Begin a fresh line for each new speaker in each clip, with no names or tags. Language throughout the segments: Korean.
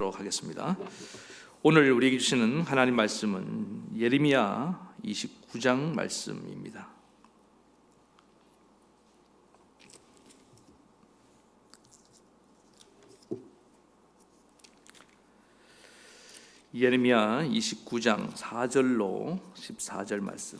하겠습니다. 오늘 우리에게 주시는 하나님 말씀은 예레미야 29장 말씀입니다. 예레미야 29장 4절로 14절 말씀.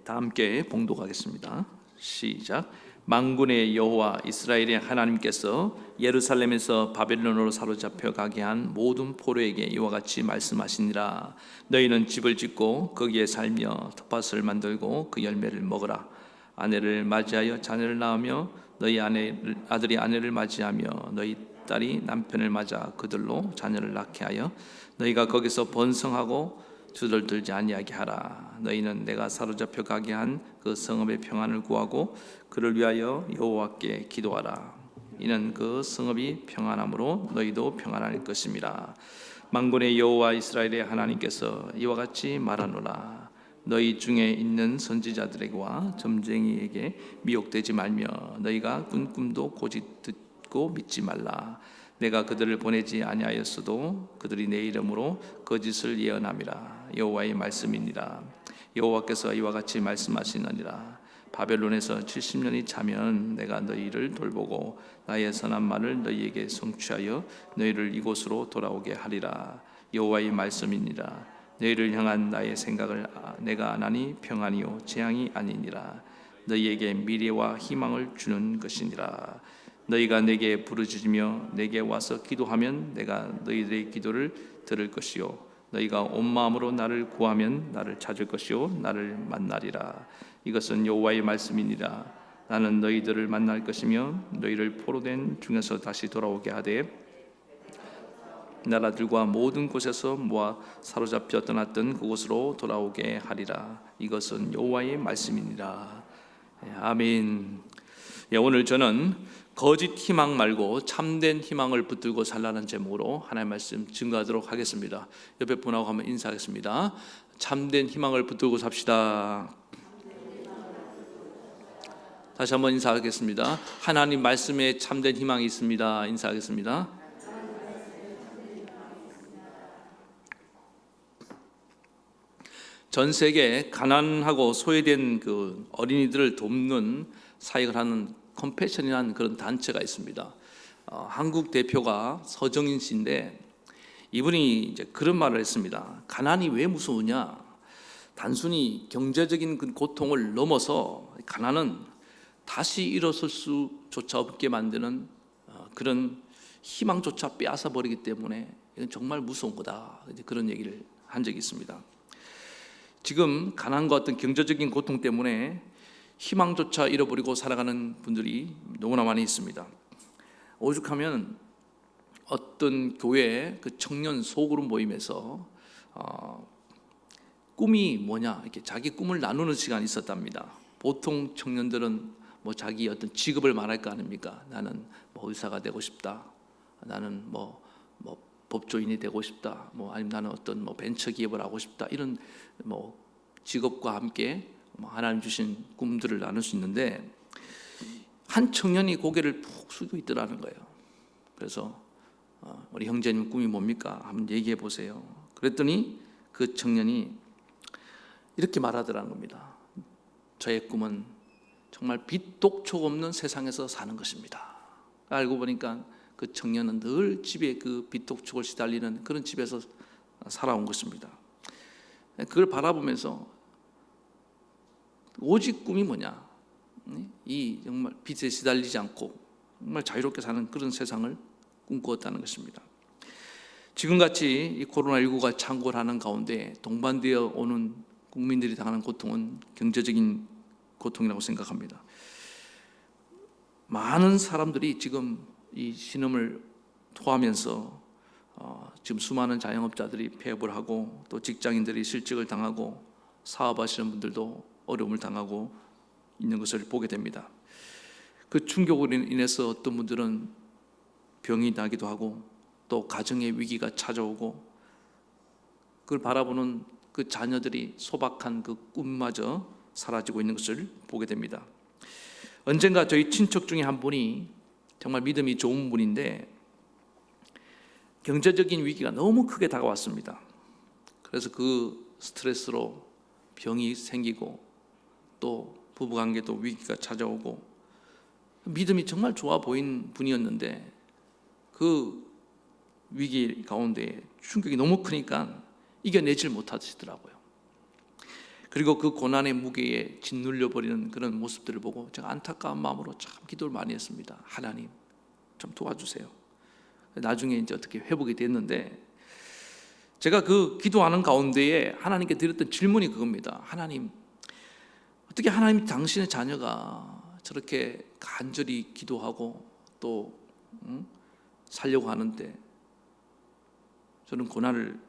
다 함께 봉독하겠습니다. 시작. 만군의 여호와 이스라엘의 하나님께서 예루살렘에서 바벨론으로 사로잡혀 가게 한 모든 포로에게 이와 같이 말씀하시니라. 너희는 집을 짓고 거기에 살며 텃밭을 만들고 그 열매를 먹으라. 아내를 맞이하여 자녀를 낳으며 너희 아들이 아내를 맞이하며 너희 딸이 남편을 맞아 그들로 자녀를 낳게 하여 너희가 거기서 번성하고 주들들지 아니하게 하라. 너희는 내가 사로잡혀 가게 한 그 성읍의 평안을 구하고 그를 위하여 여호와께 기도하라. 이는 그 성읍이 평안함으로 너희도 평안할 것임이라. 만군의 여호와 이스라엘의 하나님께서 이와 같이 말하노라. 너희 중에 있는 선지자들에게와 점쟁이에게 미혹되지 말며 너희가 꾼 꿈도 고집 듣고 믿지 말라. 내가 그들을 보내지 아니하였어도 그들이 내 이름으로 거짓을 예언함이라. 여호와의 말씀이니라. 여호와께서 이와 같이 말씀하시느니라. 바벨론에서 70년이 차면 내가 너희를 돌보고 나의 선한 말을 너희에게 성취하여 너희를 이곳으로 돌아오게 하리라. 여호와의 말씀이니라. 너희를 향한 나의 생각을 내가 아나니 평안이요 재앙이 아니니라. 너희에게 미래와 희망을 주는 것이니라. 너희가 내게 부르짖으며 내게 와서 기도하면 내가 너희들의 기도를 들을 것이요 너희가 온 마음으로 나를 구하면 나를 찾을 것이요 나를 만나리라. 이것은 여호와의 말씀이니라. 나는 너희들을 만날 것이며 너희를 포로된 중에서 다시 돌아오게 하되 나라들과 모든 곳에서 모아 사로잡혀 떠났던 그곳으로 돌아오게 하리라. 이것은 여호와의 말씀이니라. 아멘. 오늘 저는 거짓 희망 말고 참된 희망을 붙들고 살라는 제목으로 하나님의 말씀 증거하도록 하겠습니다. 옆에 분하고 한번 인사하겠습니다. 참된 희망을 붙들고 삽시다. 다시 한번 인사하겠습니다. 하나님 말씀에 참된 희망이 있습니다. 인사하겠습니다. 전 세계 가난하고 소외된 그 어린이들을 돕는 사역을 하는 컴패션이라는 그런 단체가 있습니다. 한국 대표가 서정인 씨인데 이분이 이제 그런 말을 했습니다. 가난이 왜 무서우냐? 단순히 경제적인 그 고통을 넘어서 가난은 다시 일어설 수조차 없게 만드는 그런 희망조차 빼앗아 버리기 때문에 이건 정말 무서운 거다. 이제 그런 얘기를 한 적이 있습니다. 지금 가난과 어떤 경제적인 고통 때문에 희망조차 잃어버리고 살아가는 분들이 너무나 많이 있습니다. 오죽하면 어떤 교회 그 청년 소그룹 모임에서 꿈이 뭐냐 이렇게 자기 꿈을 나누는 시간이 있었답니다. 보통 청년들은 뭐 자기 어떤 직업을 말할 거 아닙니까? 나는 뭐 의사가 되고 싶다. 나는 뭐 법조인이 되고 싶다. 아니면 나는 어떤 벤처 기업을 하고 싶다. 이런 직업과 함께 하나님 주신 꿈들을 나눌 수 있는데 한 청년이 고개를 푹 숙이고 있더라는 거예요. 그래서 우리 형제님 꿈이 뭡니까? 한번 얘기해 보세요. 그랬더니 그 청년이 이렇게 말하더라는 겁니다. 저의 꿈은 정말 빛독촉 없는 세상에서 사는 것입니다. 알고 보니까 그 청년은 늘 집에 그 빛독촉을 시달리는 그런 집에서 살아온 것입니다. 그걸 바라보면서 오직 꿈이 뭐냐? 이 정말 빛에 시달리지 않고 정말 자유롭게 사는 그런 세상을 꿈꾸었다는 것입니다. 지금같이 이 코로나19가 창궐 하는 가운데 동반되어 오는 국민들이 당하는 고통은 경제적인 고통이라고 생각합니다. 많은 사람들이 지금 이 신음을 토하면서 지금 수많은 자영업자들이 폐업을 하고 또 직장인들이 실직을 당하고 사업하시는 분들도 어려움을 당하고 있는 것을 보게 됩니다. 그 충격으로 인해서 어떤 분들은 병이 나기도 하고 또 가정의 위기가 찾아오고 그걸 바라보는 그 자녀들이 소박한 그 꿈마저 사라지고 있는 것을 보게 됩니다. 언젠가 저희 친척 중에 한 분이 정말 믿음이 좋은 분인데 경제적인 위기가 너무 크게 다가왔습니다. 그래서 그 스트레스로 병이 생기고 또 부부관계도 위기가 찾아오고 믿음이 정말 좋아 보인 분이었는데 그 위기 가운데 충격이 너무 크니까 이겨내질 못하시더라고요. 그리고 그 고난의 무게에 짓눌려 버리는 그런 모습들을 보고 제가 안타까운 마음으로 참 기도를 많이 했습니다. 하나님 좀 도와주세요. 나중에 이제 어떻게 회복이 됐는데 제가 그 기도하는 가운데에 하나님께 드렸던 질문이 그겁니다. 하나님, 어떻게 하나님 당신의 자녀가 저렇게 간절히 기도하고 또 살려고 하는데 저는 고난을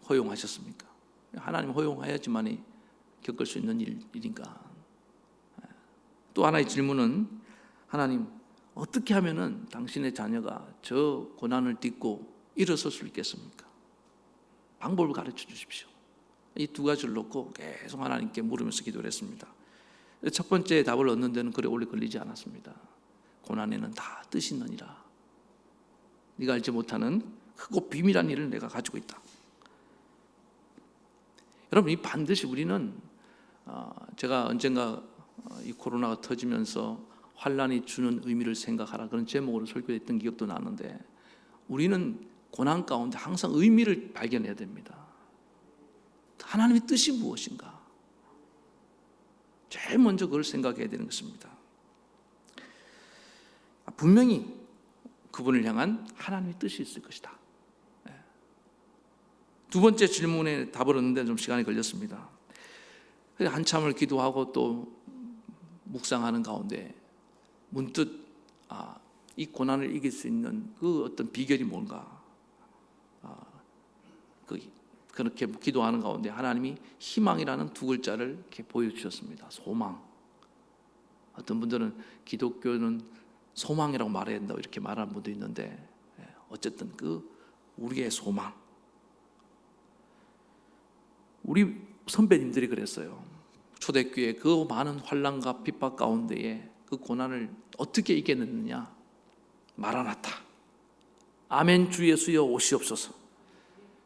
허용하셨습니까? 하나님 허용해야지만이 겪을 수 있는 일인가? 또 하나의 질문은 하나님, 어떻게 하면은 당신의 자녀가 저 고난을 딛고 일어설 수 있겠습니까? 방법을 가르쳐 주십시오. 이 두 가지를 놓고 계속 하나님께 물으면서 기도를 했습니다. 첫 번째 답을 얻는 데는 그리 오래 걸리지 않았습니다. 고난에는 다 뜻이 있느니라. 네가 알지 못하는 크고 비밀한 일을 내가 가지고 있다. 여러분, 이 반드시 우리는 제가 언젠가 이 코로나가 터지면서 환란이 주는 의미를 생각하라 그런 제목으로 설교했던 기억도 나는데 우리는 고난 가운데 항상 의미를 발견해야 됩니다. 하나님의 뜻이 무엇인가? 제일 먼저 그걸 생각해야 되는 것입니다. 분명히 그분을 향한 하나님의 뜻이 있을 것이다. 두 번째 질문에 답을 얻는데 좀 시간이 걸렸습니다. 한참을 기도하고 또 묵상하는 가운데 문득 이 고난을 이길 수 있는 그 어떤 비결이 뭔가 그렇게 기도하는 가운데 하나님이 희망이라는 두 글자를 이렇게 보여주셨습니다. 소망. 어떤 분들은 기독교는 소망이라고 말해야 된다고 이렇게 말하는 분도 있는데 어쨌든 그 우리의 소망. 우리 선배님들이 그랬어요. 초대교회 그 많은 환난과 핍박 가운데에 그 고난을 어떻게 이겨냈느냐? 마라나타, 아멘 주 예수여 오시옵소서.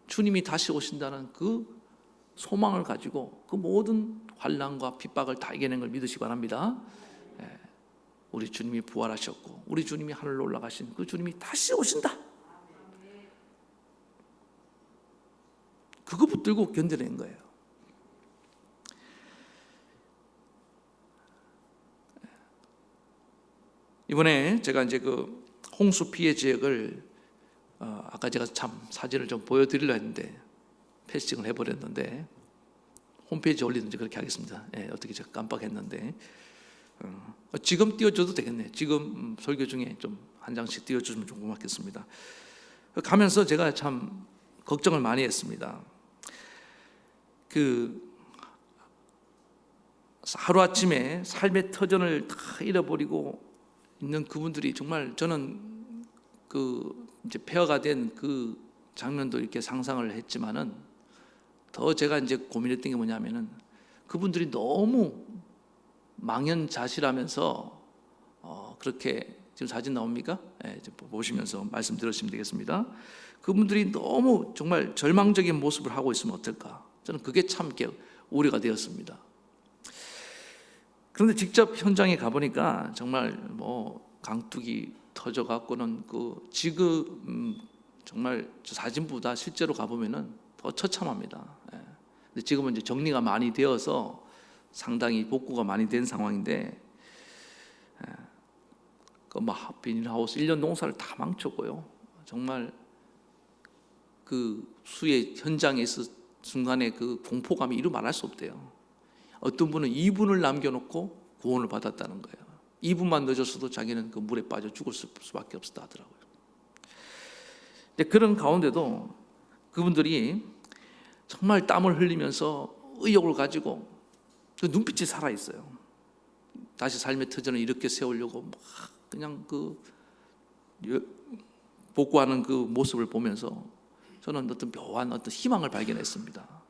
주님이 다시 오신다는 그 소망을 가지고 그 모든 환난과 핍박을 다 이겨낸 걸 믿으시기 바랍니다. 우리 주님이 부활하셨고 우리 주님이 하늘로 올라가신 그 주님이 다시 오신다. 그거 붙들고 견뎌낸 거예요. 이번에 제가 이제 그 홍수 피해 지역을 아까 제가 참 사진을 좀 보여드리려 했는데 패싱을 해버렸는데 홈페이지에 올리든지 그렇게 하겠습니다. 어떻게 제가 깜빡했는데 지금 띄워줘도 되겠네요. 지금 설교 중에 좀 한 장씩 띄워주시면 좀 고맙겠습니다. 가면서 제가 참 걱정을 많이 했습니다. 그 하루아침에 삶의 터전을 다 잃어버리고 있는 그분들이 정말 저는 그 이제 폐허가 된 그 장면도 이렇게 상상을 했지만은 더 제가 이제 고민했던 게 뭐냐면은 그분들이 너무 망연자실하면서 그렇게 지금 사진 나옵니까? 보시면서 말씀 들으시면 되겠습니다. 그분들이 너무 정말 절망적인 모습을 하고 있으면 어떨까? 저는 그게 참 우려가 되었습니다. 그런데 직접 현장에 가보니까 정말 뭐 강둑이 터져 갖고는 그 지금 정말 저 사진보다 실제로 가보면은 더 처참합니다. 근데 지금은 이제 정리가 많이 되어서 상당히 복구가 많이 된 상황인데 그 막 비닐하우스 1년 농사를 다 망쳤고요. 정말 그 수해 현장에 있을 순간에 그 공포감이 이루 말할 수 없대요. 어떤 분은 2분을 남겨놓고 구원을 받았다는 거예요. 2분만 늦었어도 자기는 그 물에 빠져 죽을 수밖에 없었다 하더라고요. 근데 그런 가운데도 그분들이 정말 땀을 흘리면서 의욕을 가지고 그 눈빛이 살아있어요. 다시 삶의 터전을 이렇게 세우려고 막 그냥 그 복구하는 그 모습을 보면서 저는 어떤 묘한 어떤 희망을 발견했습니다.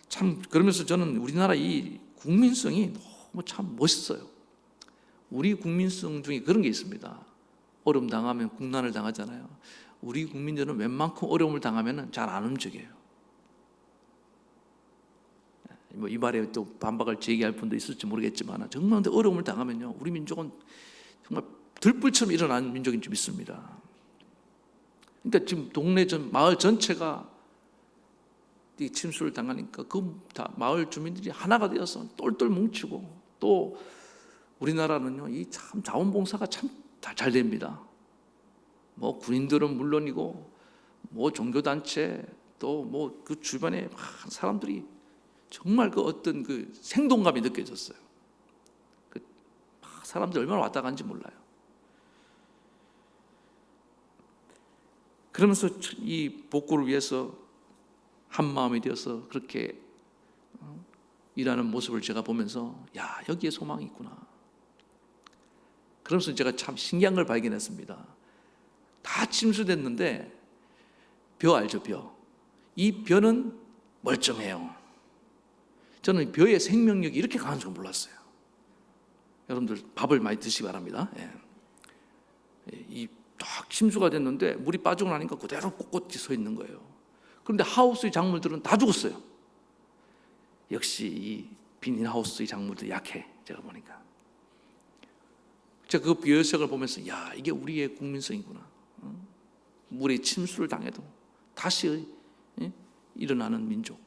참 그러면서 저는 우리나라 이 국민성이 너무 참 멋있어요. 우리 국민성 중에 그런 게 있습니다. 어려움 당하면 국난을 당하잖아요. 우리 국민들은 웬만큼 어려움을 당하면 잘 안 움직여요. 뭐 이 말에 또 반박을 제기할 분도 있을지 모르겠지만 정말 어려움을 당하면요, 우리 민족은 정말 들불처럼 일어나는 민족인 줄 믿습니다. 그러니까 지금 동네 마을 전체가 이 침수를 당하니까 그 마을 주민들이 하나가 되어서 똘똘 뭉치고, 또 우리나라는요, 이 참 자원봉사가 참 잘 됩니다. 뭐 군인들은 물론이고, 뭐 종교단체, 또 뭐 그 주변에 많은 사람들이 정말 그 어떤 그 생동감이 느껴졌어요. 그 사람들 얼마나 왔다 간지 몰라요. 그러면서 이 복구를 위해서 한 마음이 되어서 그렇게 일하는 모습을 제가 보면서, 야, 여기에 소망이 있구나. 그러면서 제가 참 신기한 걸 발견했습니다. 다 침수됐는데 벼 알죠? 벼. 이 벼는 멀쩡해요. 저는 벼의 생명력이 이렇게 강한 줄 몰랐어요. 여러분들 밥을 많이 드시기 바랍니다. 이 딱 침수가 됐는데 물이 빠지고 나니까 그대로 꼿꼿이 서 있는 거예요. 그런데 하우스의 작물들은 다 죽었어요. 역시 이 비닐하우스의 작물도 약해. 제가 보니까 제가 그 벼색을 보면서, 야, 이게 우리의 국민성이구나. 물의 침수를 당해도 다시 일어나는 민족.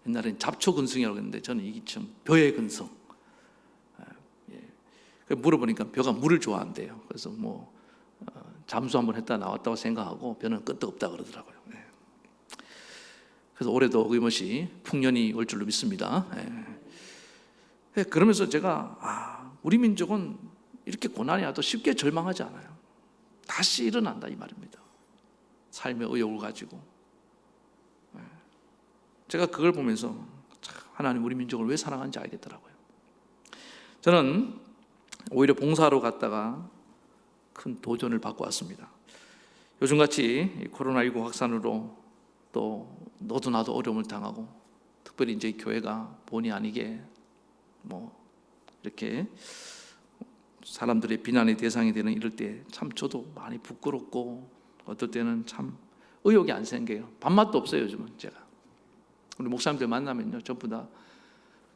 옛날엔 잡초근성이라고 했는데 저는 이게 참 벼의 근성. 물어보니까 벼가 물을 좋아한대요. 그래서 뭐 잠수 한번 했다 나왔다고 생각하고 벼는 끄떡없다 그러더라고요. 그래서 올해도 어김없이 풍년이 올 줄로 믿습니다. 그러면서 제가 우리 민족은 이렇게 고난이 와도 쉽게 절망하지 않아요. 다시 일어난다 이 말입니다. 삶의 의욕을 가지고. 제가 그걸 보면서 하나님 우리 민족을 왜 사랑하는지 알겠더라고요. 저는 오히려 봉사로 갔다가 큰 도전을 받고 왔습니다. 요즘같이 코로나19 확산으로 또 너도 나도 어려움을 당하고, 특별히 이제 교회가 본의 아니게 뭐 이렇게 사람들의 비난의 대상이 되는 이럴 때 참 저도 많이 부끄럽고, 어떨 때는 참 의욕이 안 생겨요. 밥맛도 없어요 요즘은. 제가 우리 목사님들 만나면요, 전부 다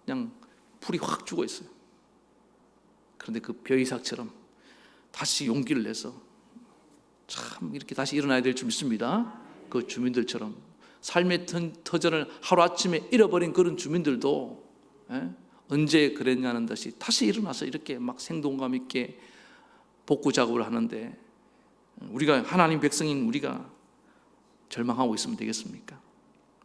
그냥 풀이 확 죽어 있어요. 그런데 그 벼이삭처럼 다시 용기를 내서 참 이렇게 다시 일어나야 될 줄 믿습니다. 그 주민들처럼 삶의 터전을 하루아침에 잃어버린 그런 주민들도 언제 그랬냐는 듯이 다시 일어나서 이렇게 막 생동감 있게 복구 작업을 하는데, 우리가 하나님 백성인 우리가 절망하고 있으면 되겠습니까?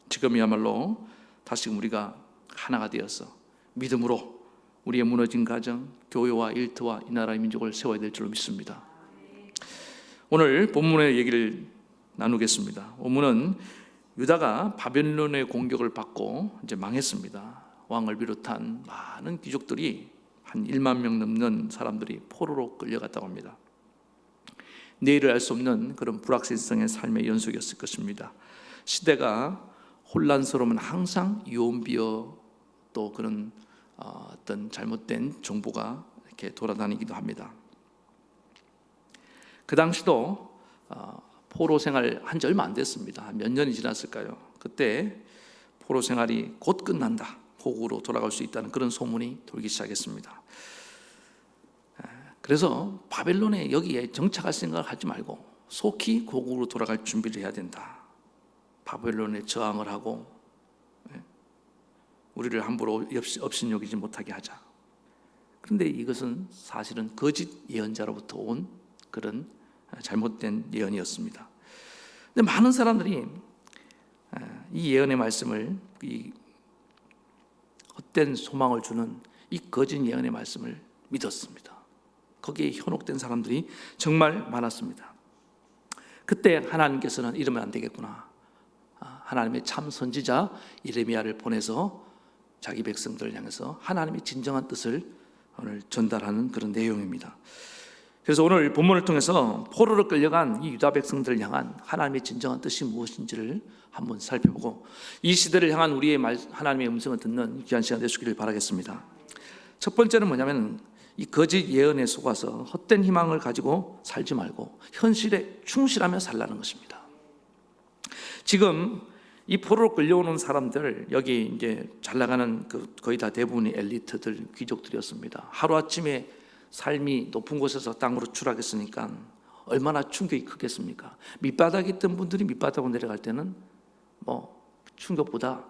지금이야말로 다시금 우리가 하나가 되어서 믿음으로 우리의 무너진 가정, 교회와 일터와 이 나라의 민족을 세워야 될 줄로 믿습니다. 오늘 본문의 얘기를 나누겠습니다. 본문은 유다가 바벨론의 공격을 받고 이제 망했습니다. 왕을 비롯한 많은 귀족들이 한 1만 명 넘는 사람들이 포로로 끌려갔다고 합니다. 내일을 알 수 없는 그런 불확실성의 삶의 연속이었을 것입니다. 시대가 혼란스러우면 항상 유언비어, 또 그런 어떤 잘못된 정보가 이렇게 돌아다니기도 합니다. 그 당시도 포로 생활 한 지 얼마 안 됐습니다. 몇 년이 지났을까요? 그때 포로 생활이 곧 끝난다, 고국으로 돌아갈 수 있다는 그런 소문이 돌기 시작했습니다. 그래서 바벨론에 여기에 정착할 생각을 하지 말고 속히 고국으로 돌아갈 준비를 해야 된다. 바벨론에 저항을 하고 우리를 함부로 업신여기지 못하게 하자. 그런데 이것은 사실은 거짓 예언자로부터 온 그런 잘못된 예언이었습니다. 근데 많은 사람들이 이 예언의 말씀을, 이 헛된 소망을 주는 이 거짓 예언의 말씀을 믿었습니다. 거기에 현혹된 사람들이 정말 많았습니다. 그때 하나님께서는 이러면 안 되겠구나, 하나님의 참 선지자 예레미야를 보내서 자기 백성들을 향해서 하나님의 진정한 뜻을 오늘 전달하는 그런 내용입니다. 그래서 오늘 본문을 통해서 포로로 끌려간 이 유다 백성들을 향한 하나님의 진정한 뜻이 무엇인지를 한번 살펴보고 이 시대를 향한 우리의 하나님의 음성을 듣는 귀한 시간 되시기를 바라겠습니다. 첫 번째는 뭐냐면 이 거짓 예언에 속아서 헛된 희망을 가지고 살지 말고 현실에 충실하며 살라는 것입니다. 지금 이 포로로 끌려오는 사람들, 여기 이제 잘 나가는 거의 다 대부분이 엘리트들, 귀족들이었습니다. 하루아침에 삶이 높은 곳에서 땅으로 추락했으니까 얼마나 충격이 크겠습니까? 밑바닥에 있던 분들이 밑바닥으로 내려갈 때는 충격보다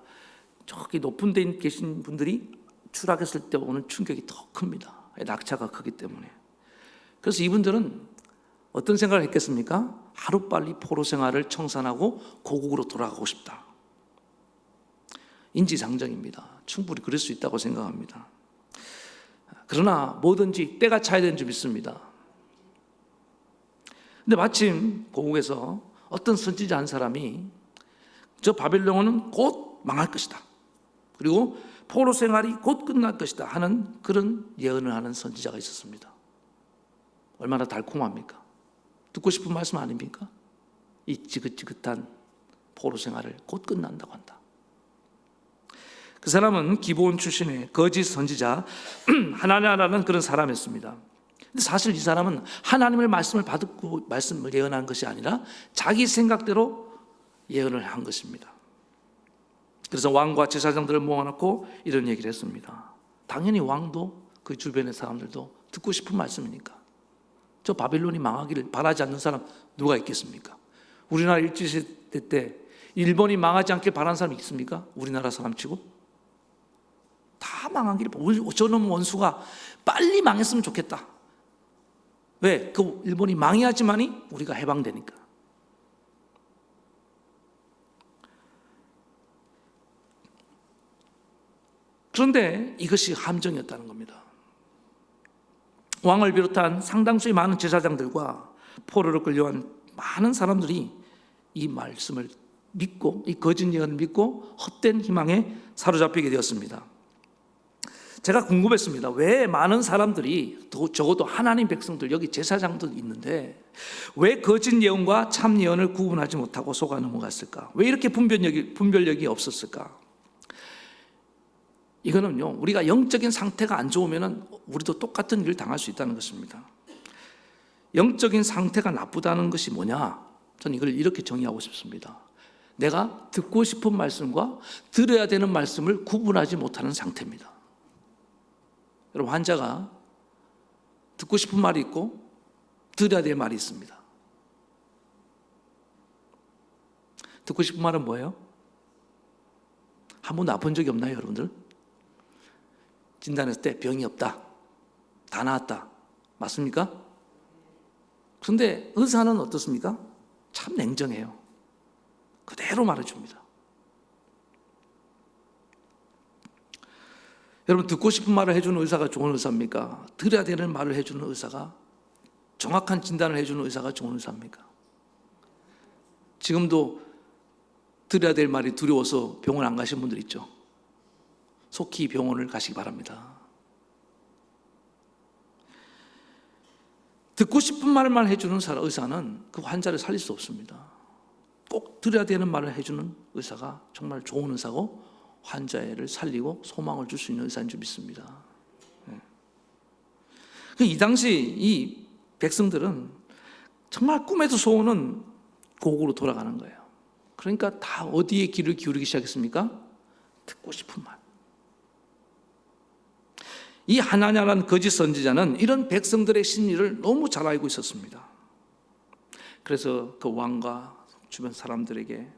저기 높은 데 계신 분들이 추락했을 때 오는 충격이 더 큽니다. 낙차가 크기 때문에. 그래서 이분들은 어떤 생각을 했겠습니까? 하루빨리 포로 생활을 청산하고 고국으로 돌아가고 싶다. 인지상정입니다. 충분히 그럴 수 있다고 생각합니다. 그러나 뭐든지 때가 차야 되는 줄 믿습니다. 근데 마침 고국에서 어떤 선지자 한 사람이 저 바벨론은 곧 망할 것이다. 그리고 포로 생활이 곧 끝날 것이다 하는 그런 예언을 하는 선지자가 있었습니다. 얼마나 달콤합니까? 듣고 싶은 말씀 아닙니까? 이 지긋지긋한 포로 생활을 곧 끝난다고 한다. 그 사람은 기브온 출신의 거짓 선지자 하나냐라는 그런 사람이었습니다. 근데 사실 이 사람은 하나님의 말씀을 받고 말씀을 예언한 것이 아니라 자기 생각대로 예언을 한 것입니다. 그래서 왕과 제사장들을 모아놓고 이런 얘기를 했습니다. 당연히 왕도 그 주변의 사람들도 듣고 싶은 말씀이니까. 저 바벨론이 망하기를 바라지 않는 사람 누가 있겠습니까? 우리나라 일제시대 때 일본이 망하지 않길 바라는 사람이 있습니까? 우리나라 사람 치고? 다 망하기를, 저놈 원수가 빨리 망했으면 좋겠다. 왜? 그 일본이 망해야지만이 우리가 해방되니까. 그런데 이것이 함정이었다는 겁니다. 왕을 비롯한 상당수의 많은 제사장들과 포로로 끌려간 많은 사람들이 이 말씀을 믿고 이 거짓 예언을 믿고 헛된 희망에 사로잡히게 되었습니다. 제가 궁금했습니다. 왜 많은 사람들이 적어도 하나님 백성들 여기 제사장들 있는데 왜 거짓 예언과 참 예언을 구분하지 못하고 속아 넘어갔을까? 왜 이렇게 분별력이 없었을까? 이거는요, 우리가 영적인 상태가 안 좋으면 우리도 똑같은 일을 당할 수 있다는 것입니다. 영적인 상태가 나쁘다는 것이 뭐냐? 저는 이걸 이렇게 정의하고 싶습니다. 내가 듣고 싶은 말씀과 들어야 되는 말씀을 구분하지 못하는 상태입니다. 여러분, 환자가 듣고 싶은 말이 있고 들어야 될 말이 있습니다. 듣고 싶은 말은 뭐예요? 한 번도 아픈 적이 없나요, 여러분들? 진단했을 때 병이 없다, 다 나았다, 맞습니까? 그런데 의사는 어떻습니까? 참 냉정해요. 그대로 말해줍니다. 여러분, 듣고 싶은 말을 해주는 의사가 좋은 의사입니까? 들어야 되는 말을 해주는 의사가, 정확한 진단을 해주는 의사가 좋은 의사입니까? 지금도 들어야 될 말이 두려워서 병원 안 가신 분들 있죠? 속히 병원을 가시기 바랍니다. 듣고 싶은 말만 해주는 의사는 그 환자를 살릴 수 없습니다. 꼭 들어야 되는 말을 해주는 의사가 정말 좋은 의사고 환자를 살리고 소망을 줄 수 있는 의사인 줄 믿습니다. 이 당시 이 백성들은 정말 꿈에도 소원은 고국으로 돌아가는 거예요. 그러니까 다 어디에 귀를 기울이기 시작했습니까? 듣고 싶은 말. 이 하나냐라는 거짓 선지자는 이런 백성들의 심리를 너무 잘 알고 있었습니다. 그래서 그 왕과 주변 사람들에게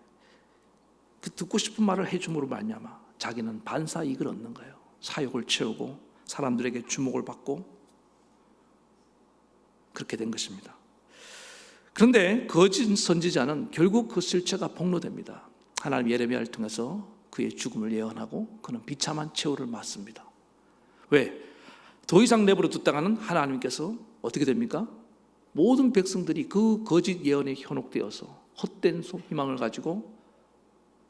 그 듣고 싶은 말을 해줌으로 말미암아 자기는 반사 이익을 얻는 거예요. 사욕을 채우고 사람들에게 주목을 받고 그렇게 된 것입니다. 그런데 거짓 선지자는 결국 그 실체가 폭로됩니다. 하나님 예레미야를 통해서 그의 죽음을 예언하고 그는 비참한 최후를 맞습니다. 왜? 더 이상 내버려 뒀다가는 하나님께서 어떻게 됩니까? 모든 백성들이 그 거짓 예언에 현혹되어서 헛된 희망을 가지고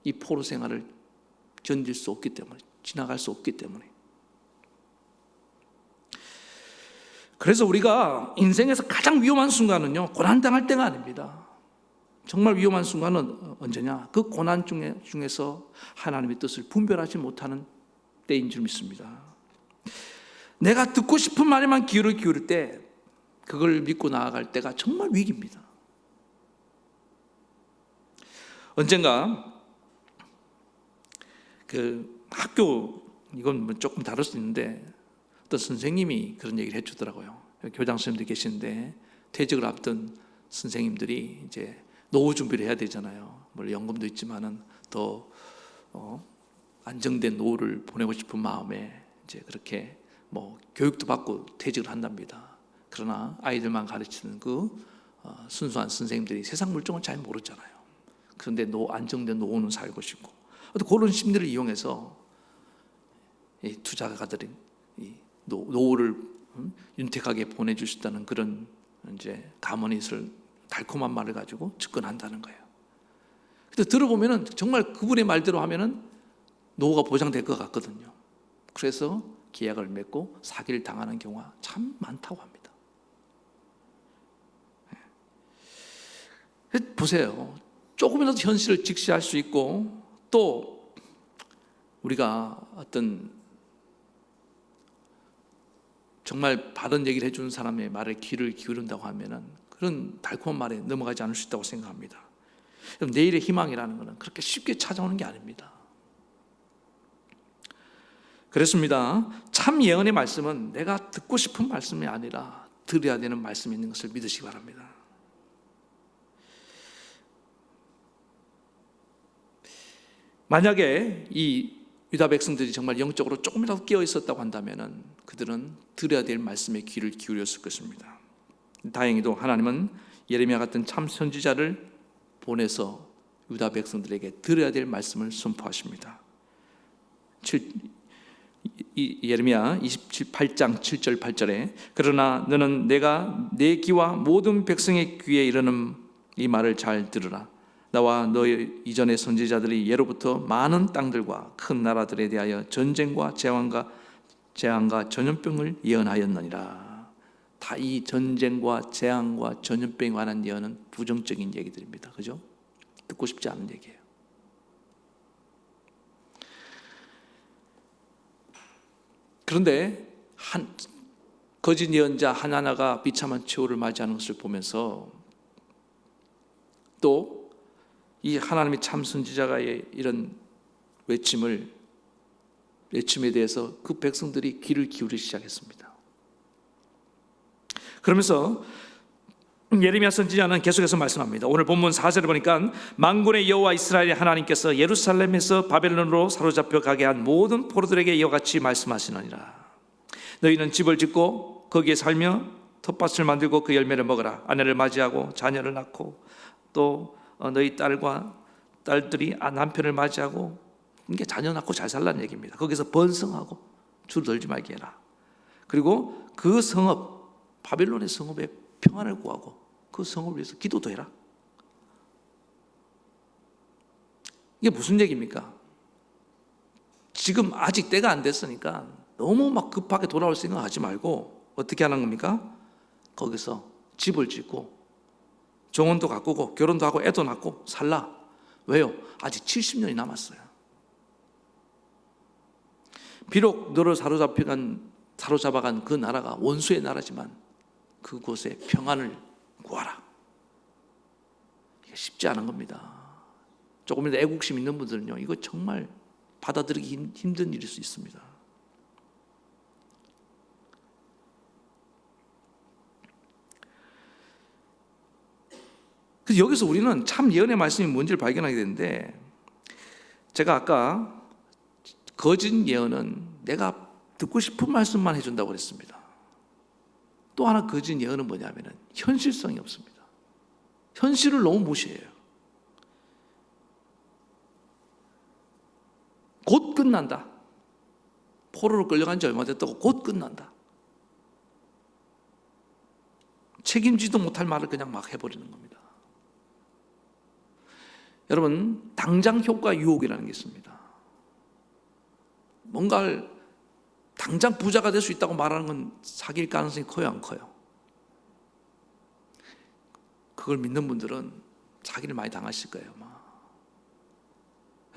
이 포로 생활을 견딜 수 없기 때문에, 지나갈 수 없기 때문에. 그래서 우리가 인생에서 가장 위험한 순간은요, 고난당할 때가 아닙니다. 정말 위험한 순간은 언제냐? 그 고난 중에서 하나님의 뜻을 분별하지 못하는 때인 줄 믿습니다. 내가 듣고 싶은 말에만 귀를 기울일 때, 그걸 믿고 나아갈 때가 정말 위기입니다. 언젠가 그 학교, 이건 뭐 조금 다를 수 있는데, 어떤 선생님이 그런 얘기를 해주더라고요. 교장 선생님들이 계시는데 퇴직을 앞둔 선생님들이 이제 노후 준비를 해야 되잖아요. 물론 연금도 있지만은 더 안정된 노후를 보내고 싶은 마음에 이제 그렇게 뭐 교육도 받고 퇴직을 한답니다. 그러나 아이들만 가르치는 그 순수한 선생님들이 세상 물정을 잘 모르잖아요. 그런데 안정된 노후는 살고 싶고, 그런 심리를 이용해서 이 투자가들이 이 노후를 윤택하게 보내줄 수 있다는 그런 이제 가머니를 달콤한 말을 가지고 접근한다는 거예요. 근데 들어보면은 정말 그분의 말대로 하면은 노후가 보장될 것 같거든요. 그래서 계약을 맺고 사기를 당하는 경우가 참 많다고 합니다. 보세요. 조금이라도 현실을 직시할 수 있고, 또 우리가 어떤 정말 바른 얘기를 해주는 사람의 말에 귀를 기울인다고 하면은 그런 달콤한 말에 넘어가지 않을 수 있다고 생각합니다. 내일의 희망이라는 것은 그렇게 쉽게 찾아오는 게 아닙니다. 그렇습니다. 참 예언의 말씀은 내가 듣고 싶은 말씀이 아니라 들어야 되는 말씀이 있는 것을 믿으시기 바랍니다. 만약에 이 유다 백성들이 정말 영적으로 조금이라도 깨어 있었다고 한다면 그들은 들어야 될 말씀에 귀를 기울였을 것입니다. 다행히도 하나님은 예레미야 같은 참 선지자를 보내서 유다 백성들에게 들어야 될 말씀을 선포하십니다. 예레미야 28장 7절 8절에 그러나 너는 내가 내 귀와 모든 백성의 귀에 이르는 이 말을 잘 들으라. 나와 너희 이전의 선지자들이 예로부터 많은 땅들과 큰 나라들에 대하여 전쟁과 재앙과 전염병을 예언하였느니라. 다 이 전쟁과 재앙과 전염병에 관한 예언은 부정적인 얘기들입니다. 그죠? 듣고 싶지 않은 얘기예요. 그런데 거짓 예언자 하나하나가 비참한 최후를 맞이하는 것을 보면서 또 이 하나님의 참 선지자가의 이런 외침에 대해서 그 백성들이 귀를 기울이기 시작했습니다. 그러면서 예레미야 선지자는 계속해서 말씀합니다. 오늘 본문 4절을 보니까 만군의 여호와 이스라엘의 하나님께서 예루살렘에서 바벨론으로 사로잡혀 가게 한 모든 포로들에게 이와 같이 말씀하시느니라. 너희는 집을 짓고 거기에 살며 텃밭을 만들고 그 열매를 먹어라. 아내를 맞이하고 자녀를 낳고 또 너희 딸들이 남편을 맞이하고 이게 자녀 낳고 잘 살라는 얘기입니다. 거기서 번성하고 줄 들지 말게 해라. 그리고 그 성읍, 바벨론의 성읍에 평안을 구하고 그 성읍을 위해서 기도도 해라. 이게 무슨 얘기입니까? 지금 아직 때가 안 됐으니까 너무 막 급하게 돌아올 생각하지 말고 어떻게 하는 겁니까? 거기서 집을 짓고 정원도 가꾸고 결혼도 하고 애도 낳고 살라. 왜요? 아직 70년이 남았어요. 비록 너를 사로잡아간 그 나라가 원수의 나라지만 그곳에 평안을 구하라. 이게 쉽지 않은 겁니다. 조금이라도 애국심 있는 분들은요, 이거 정말 받아들이기 힘든 일일 수 있습니다. 그래서 여기서 우리는 참 예언의 말씀이 뭔지를 발견하게 되는데, 제가 아까 거짓 예언은 내가 듣고 싶은 말씀만 해준다고 그랬습니다. 또 하나 거짓 예언은 뭐냐면 현실성이 없습니다. 현실을 너무 무시해요. 곧 끝난다. 포로로 끌려간 지 얼마 됐다고 곧 끝난다. 책임지도 못할 말을 그냥 막 해버리는 겁니다. 여러분, 당장 효과 유혹이라는 게 있습니다. 뭔가를 당장 부자가 될 수 있다고 말하는 건 사귈 가능성이 커요, 안 커요? 그걸 믿는 분들은 사기를 많이 당하실 거예요, 아마.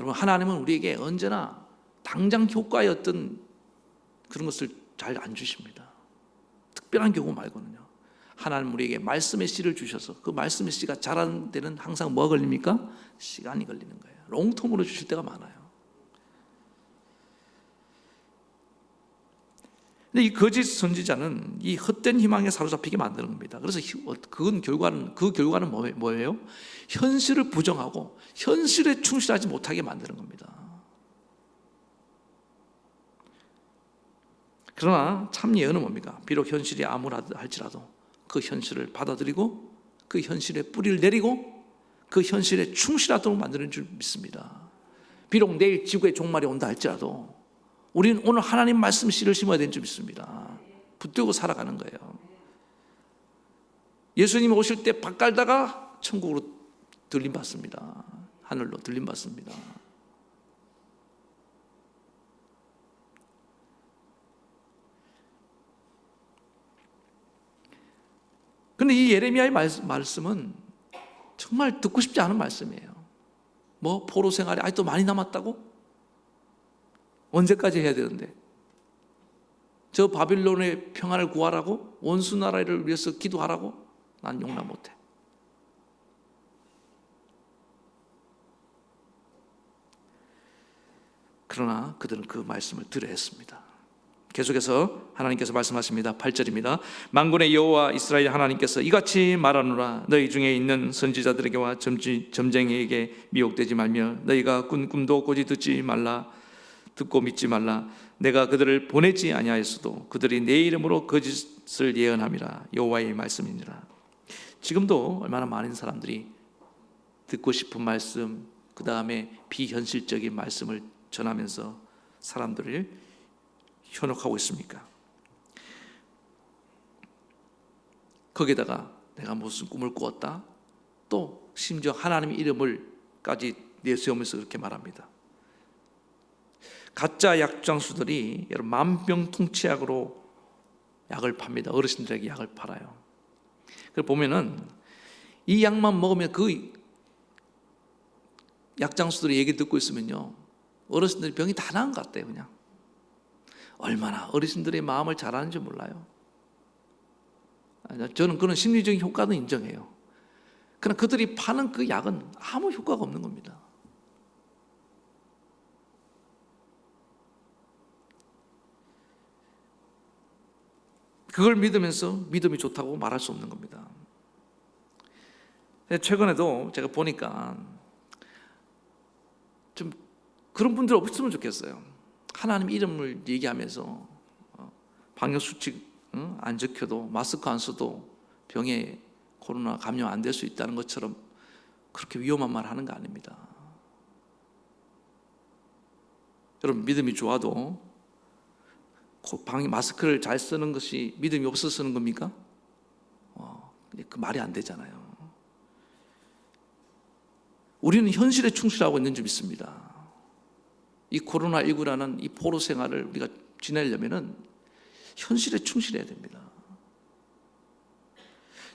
여러분, 하나님은 우리에게 언제나 당장 효과의 어떤 그런 것을 잘 안 주십니다. 특별한 경우 말고는요. 하나님 우리에게 말씀의 씨를 주셔서 그 말씀의 씨가 자라는 데는 항상 뭐가 걸립니까? 시간이 걸리는 거예요. 롱텀으로 주실 때가 많아요. 근데 이 거짓 선지자는 이 헛된 희망에 사로잡히게 만드는 겁니다. 그래서 그 결과는 뭐예요? 현실을 부정하고 현실에 충실하지 못하게 만드는 겁니다. 그러나 참 예언은 뭡니까? 비록 현실이 암울할지라도 그 현실을 받아들이고 그 현실에 뿌리를 내리고 그 현실에 충실하도록 만드는 줄 믿습니다. 비록 내일 지구의 종말이 온다 할지라도 우리는 오늘 하나님 말씀 씨를 심어야 되는 줄 믿습니다. 붙들고 살아가는 거예요. 예수님이 오실 때 밭 갈다가 천국으로 들림받습니다. 하늘로 들림받습니다. 그런데 이 예레미야의 말씀은 정말 듣고 싶지 않은 말씀이에요. 뭐 포로 생활이 아직도 많이 남았다고? 언제까지 해야 되는데? 저 바빌론의 평안을 구하라고? 원수 나라를 위해서 기도하라고? 난 용납 못해. 그러나 그들은 그 말씀을 들어야 했습니다. 계속해서 하나님께서 말씀하십니다. 8절입니다. 만군의 여호와 이스라엘 하나님께서 이같이 말하노라. 너희 중에 있는 선지자들에게와 점쟁이에게 미혹되지 말며 너희가 꾼 꿈도 고지 듣고 믿지 말라. 내가 그들을 보내지 아니하였어도 그들이 내 이름으로 거짓을 예언함이라. 여호와의 말씀이니라. 지금도 얼마나 많은 사람들이 듣고 싶은 말씀, 그 다음에 비현실적인 말씀을 전하면서 사람들을 현혹하고 있습니까? 거기다가 내가 무슨 꿈을 꾸었다? 또 심지어 하나님의 이름을까지 내세우면서 그렇게 말합니다. 가짜 약장수들이 여러분 만병통치약으로 약을 팝니다. 어르신들에게 약을 팔아요. 그걸 보면은 이 약만 먹으면 그 약장수들의 얘기 듣고 있으면요, 어르신들이 병이 다 나은 것 같아요. 그냥 얼마나 어르신들의 마음을 잘 아는지 몰라요. 저는 그런 심리적인 효과는 인정해요. 그러나 그들이 파는 그 약은 아무 효과가 없는 겁니다. 그걸 믿으면서 믿음이 좋다고 말할 수 없는 겁니다. 최근에도 제가 보니까 좀 그런 분들 없으면 좋겠어요. 하나님 이름을 얘기하면서 방역수칙 안 지켜도 마스크 안 써도 병에 코로나 감염 안 될 수 있다는 것처럼 그렇게 위험한 말 하는 거 아닙니다. 여러분, 믿음이 좋아도 마스크를 잘 쓰는 것이 믿음이 없어서 쓰는 겁니까? 그 말이 안 되잖아요. 우리는 현실에 충실하고 있는 줄 믿습니다. 이 코로나19라는 이 포로 생활을 우리가 지내려면은 현실에 충실해야 됩니다.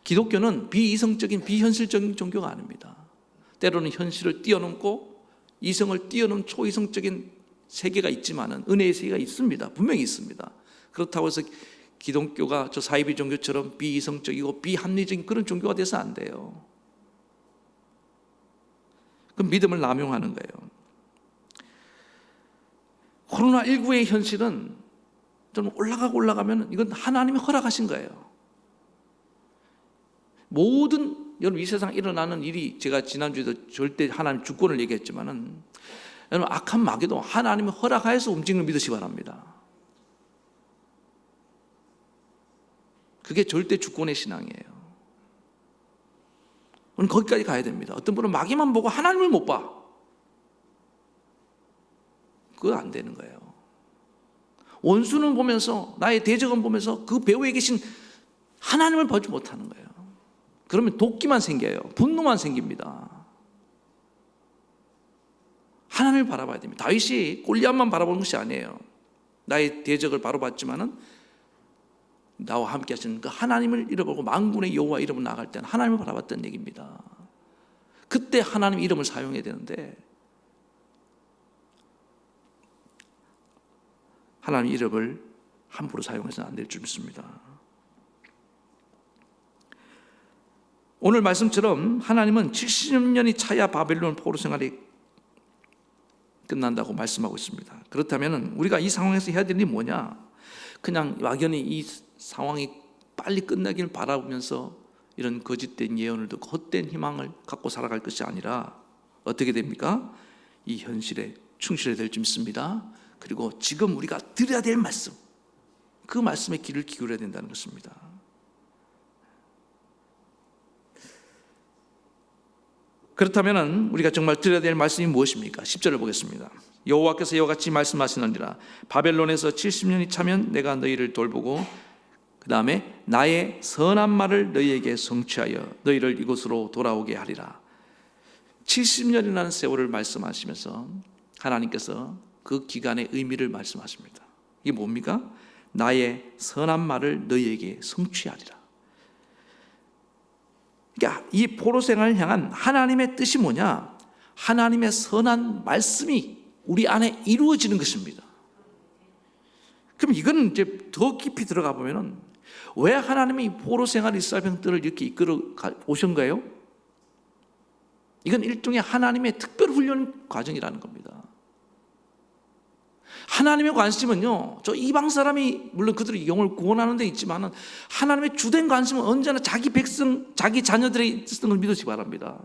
기독교는 비이성적인 비현실적인 종교가 아닙니다. 때로는 현실을 뛰어넘고 이성을 뛰어넘은 초이성적인 세계가 있지만은 은혜의 세계가 있습니다. 분명히 있습니다. 그렇다고 해서 기독교가 저 사이비 종교처럼 비이성적이고 비합리적인 그런 종교가 돼서 안 돼요. 그럼 믿음을 남용하는 거예요. 코로나19의 현실은 좀 올라가면 이건 하나님이 허락하신 거예요. 모든 여러분 이 세상 일어나는 일이, 제가 지난주에도 절대 하나님 주권을 얘기했지만은 여러분 악한 마귀도 하나님이 허락하여서 움직이는 믿으시기 바랍니다. 그게 절대 주권의 신앙이에요. 오늘 거기까지 가야 됩니다. 어떤 분은 마귀만 보고 하나님을 못 봐. 그거 안 되는 거예요. 원수는 보면서, 나의 대적은 보면서 그 배후에 계신 하나님을 보지 못하는 거예요. 그러면 도끼만 생겨요. 분노만 생깁니다. 하나님을 바라봐야 됩니다. 다윗이 골리앗만 바라보는 것이 아니에요. 나의 대적을 바로 봤지만은 나와 함께 하시는 그 하나님을 잃어버리고 만군의 여호와 이름을 나갈 때는 하나님을 바라봤던 얘기입니다. 그때 하나님 이름을 사용해야 되는데 하나님 이름을 함부로 사용해서는 안 될 줄 믿습니다. 오늘 말씀처럼 하나님은 70년이 차야 바벨론 포로 생활이 끝난다고 말씀하고 있습니다. 그렇다면 우리가 이 상황에서 해야 될 일이 뭐냐? 그냥 막연히 이 상황이 빨리 끝나길 바라보면서 이런 거짓된 예언을 듣고 헛된 희망을 갖고 살아갈 것이 아니라 어떻게 됩니까? 이 현실에 충실해야 될 줄 믿습니다. 그리고 지금 우리가 들어야 될 말씀, 그 말씀에 귀를 기울여야 된다는 것입니다. 그렇다면 우리가 정말 들어야 될 말씀이 무엇입니까? 10절을 보겠습니다. 여호와께서 이와 같이 말씀하시느니라. 바벨론에서 70년이 차면 내가 너희를 돌보고 그 다음에 나의 선한 말을 너희에게 성취하여 너희를 이곳으로 돌아오게 하리라. 70년이라는 세월을 말씀하시면서 하나님께서 그 기간의 의미를 말씀하십니다. 이게 뭡니까? 나의 선한 말을 너희에게 성취하리라. 그러니까 이 포로 생활을 향한 하나님의 뜻이 뭐냐? 하나님의 선한 말씀이 우리 안에 이루어지는 것입니다. 그럼 이건 이제 더 깊이 들어가 보면은 왜 하나님이 포로 생활 이스라엘 백성들을 이렇게 이끌어 오신 거예요? 이건 일종의 하나님의 특별 훈련 과정이라는 겁니다. 하나님의 관심은요, 저 이방 사람이 물론 그들의 영을 구원하는 데 있지만은 하나님의 주된 관심은 언제나 자기 백성, 자기 자녀들이 있었던 걸 믿으시기 바랍니다.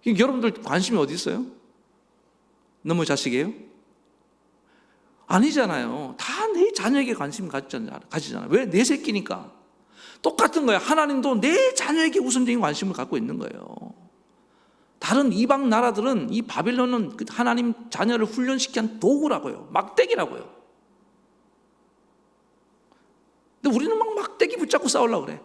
여러분들 관심이 어디 있어요? 너무 자식이에요? 아니잖아요. 다 내 자녀에게 관심 가지잖아요. 왜? 내 새끼니까. 똑같은 거예요. 하나님도 내 자녀에게 우선적인 관심을 갖고 있는 거예요. 다른 이방 나라들은 이 바벨론은 하나님 자녀를 훈련시킨 도구라고요. 막대기라고요. 근데 우리는 막 막대기 붙잡고 싸우려고 그래.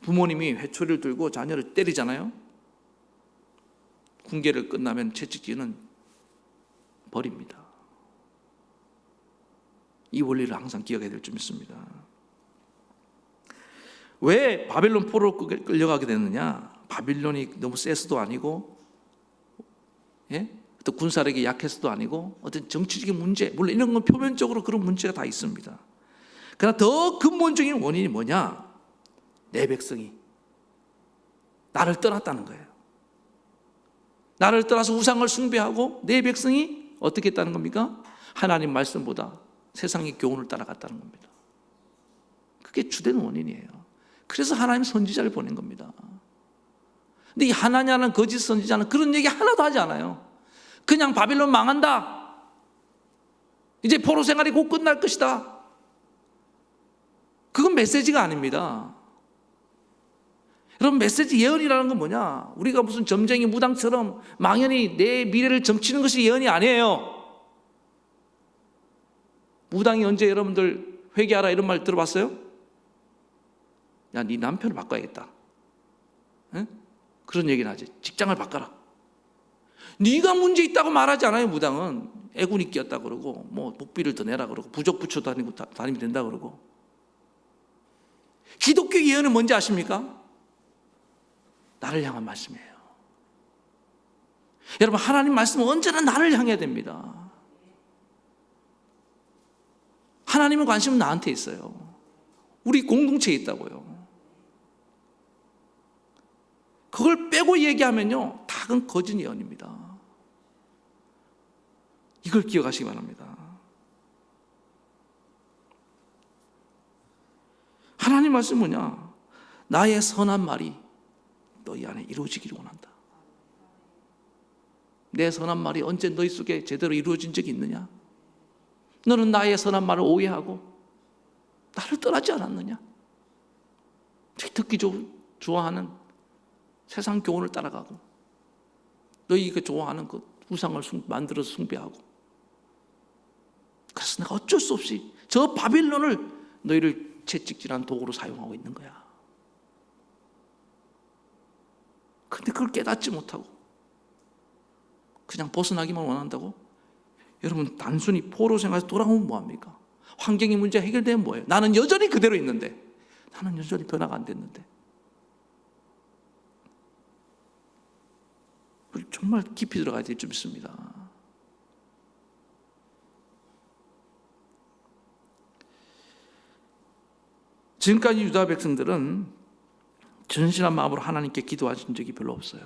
부모님이 회초리를 들고 자녀를 때리잖아요. 훈계를 끝나면 채찍질은 버립니다. 이 원리를 항상 기억해야 될 줄 믿습니다. 왜 바벨론 포로로 끌려가게 됐느냐? 바빌론이 너무 세서도 아니고, 또 군사력이 약해서도 아니고, 어떤 정치적인 문제, 물론 이런 건 표면적으로 그런 문제가 다 있습니다. 그러나 더 근본적인 원인이 뭐냐? 내 백성이 나를 떠났다는 거예요. 나를 떠나서 우상을 숭배하고 내 백성이 어떻게 했다는 겁니까? 하나님 말씀보다 세상의 교훈을 따라갔다는 겁니다. 그게 주된 원인이에요. 그래서 하나님 선지자를 보낸 겁니다. 근데 이 하나냐는 거짓 선지자는 그런 얘기 하나도 하지 않아요. 그냥 바빌론 망한다. 이제 포로 생활이 곧 끝날 것이다. 그건 메시지가 아닙니다. 여러분, 메시지 예언이라는 건 뭐냐? 우리가 무슨 점쟁이 무당처럼 망연히 내 미래를 점치는 것이 예언이 아니에요. 무당이 언제 여러분들 회개하라 이런 말 들어봤어요? 야, 네 남편을 바꿔야겠다. 응? 그런 얘기는 하지. 직장을 바꿔라. 네가 문제 있다고 말하지 않아요. 무당은 애군이 끼었다 그러고 뭐 복비를 더 내라 그러고 부적 붙여 다니면 된다 그러고. 기독교 예언은 뭔지 아십니까? 나를 향한 말씀이에요. 여러분, 하나님 말씀은 언제나 나를 향해야 됩니다. 하나님의 관심은 나한테 있어요. 우리 공동체에 있다고요. 그걸 빼고 얘기하면요, 다 그건 거짓 예언입니다. 이걸 기억하시기 바랍니다. 하나님 말씀 뭐냐? 나의 선한 말이 너희 안에 이루어지기를 원한다. 내 선한 말이 언제 너희 속에 제대로 이루어진 적이 있느냐? 너는 나의 선한 말을 오해하고 나를 떠나지 않았느냐? 듣기 좋아하는 세상 교훈을 따라가고 너희가 좋아하는 그 우상을 만들어서 숭배하고, 그래서 내가 어쩔 수 없이 저 바빌론을 너희를 채찍질한 도구로 사용하고 있는 거야. 근데 그걸 깨닫지 못하고 그냥 벗어나기만 원한다고? 여러분, 단순히 포로 생활에서 돌아오면 뭐합니까? 환경의 문제 해결되면 뭐예요? 나는 여전히 그대로 있는데, 나는 여전히 변화가 안 됐는데. 정말 깊이 들어가야 될 좀 있습니다. 지금까지 유다 백성들은 전신한 마음으로 하나님께 기도하신 적이 별로 없어요.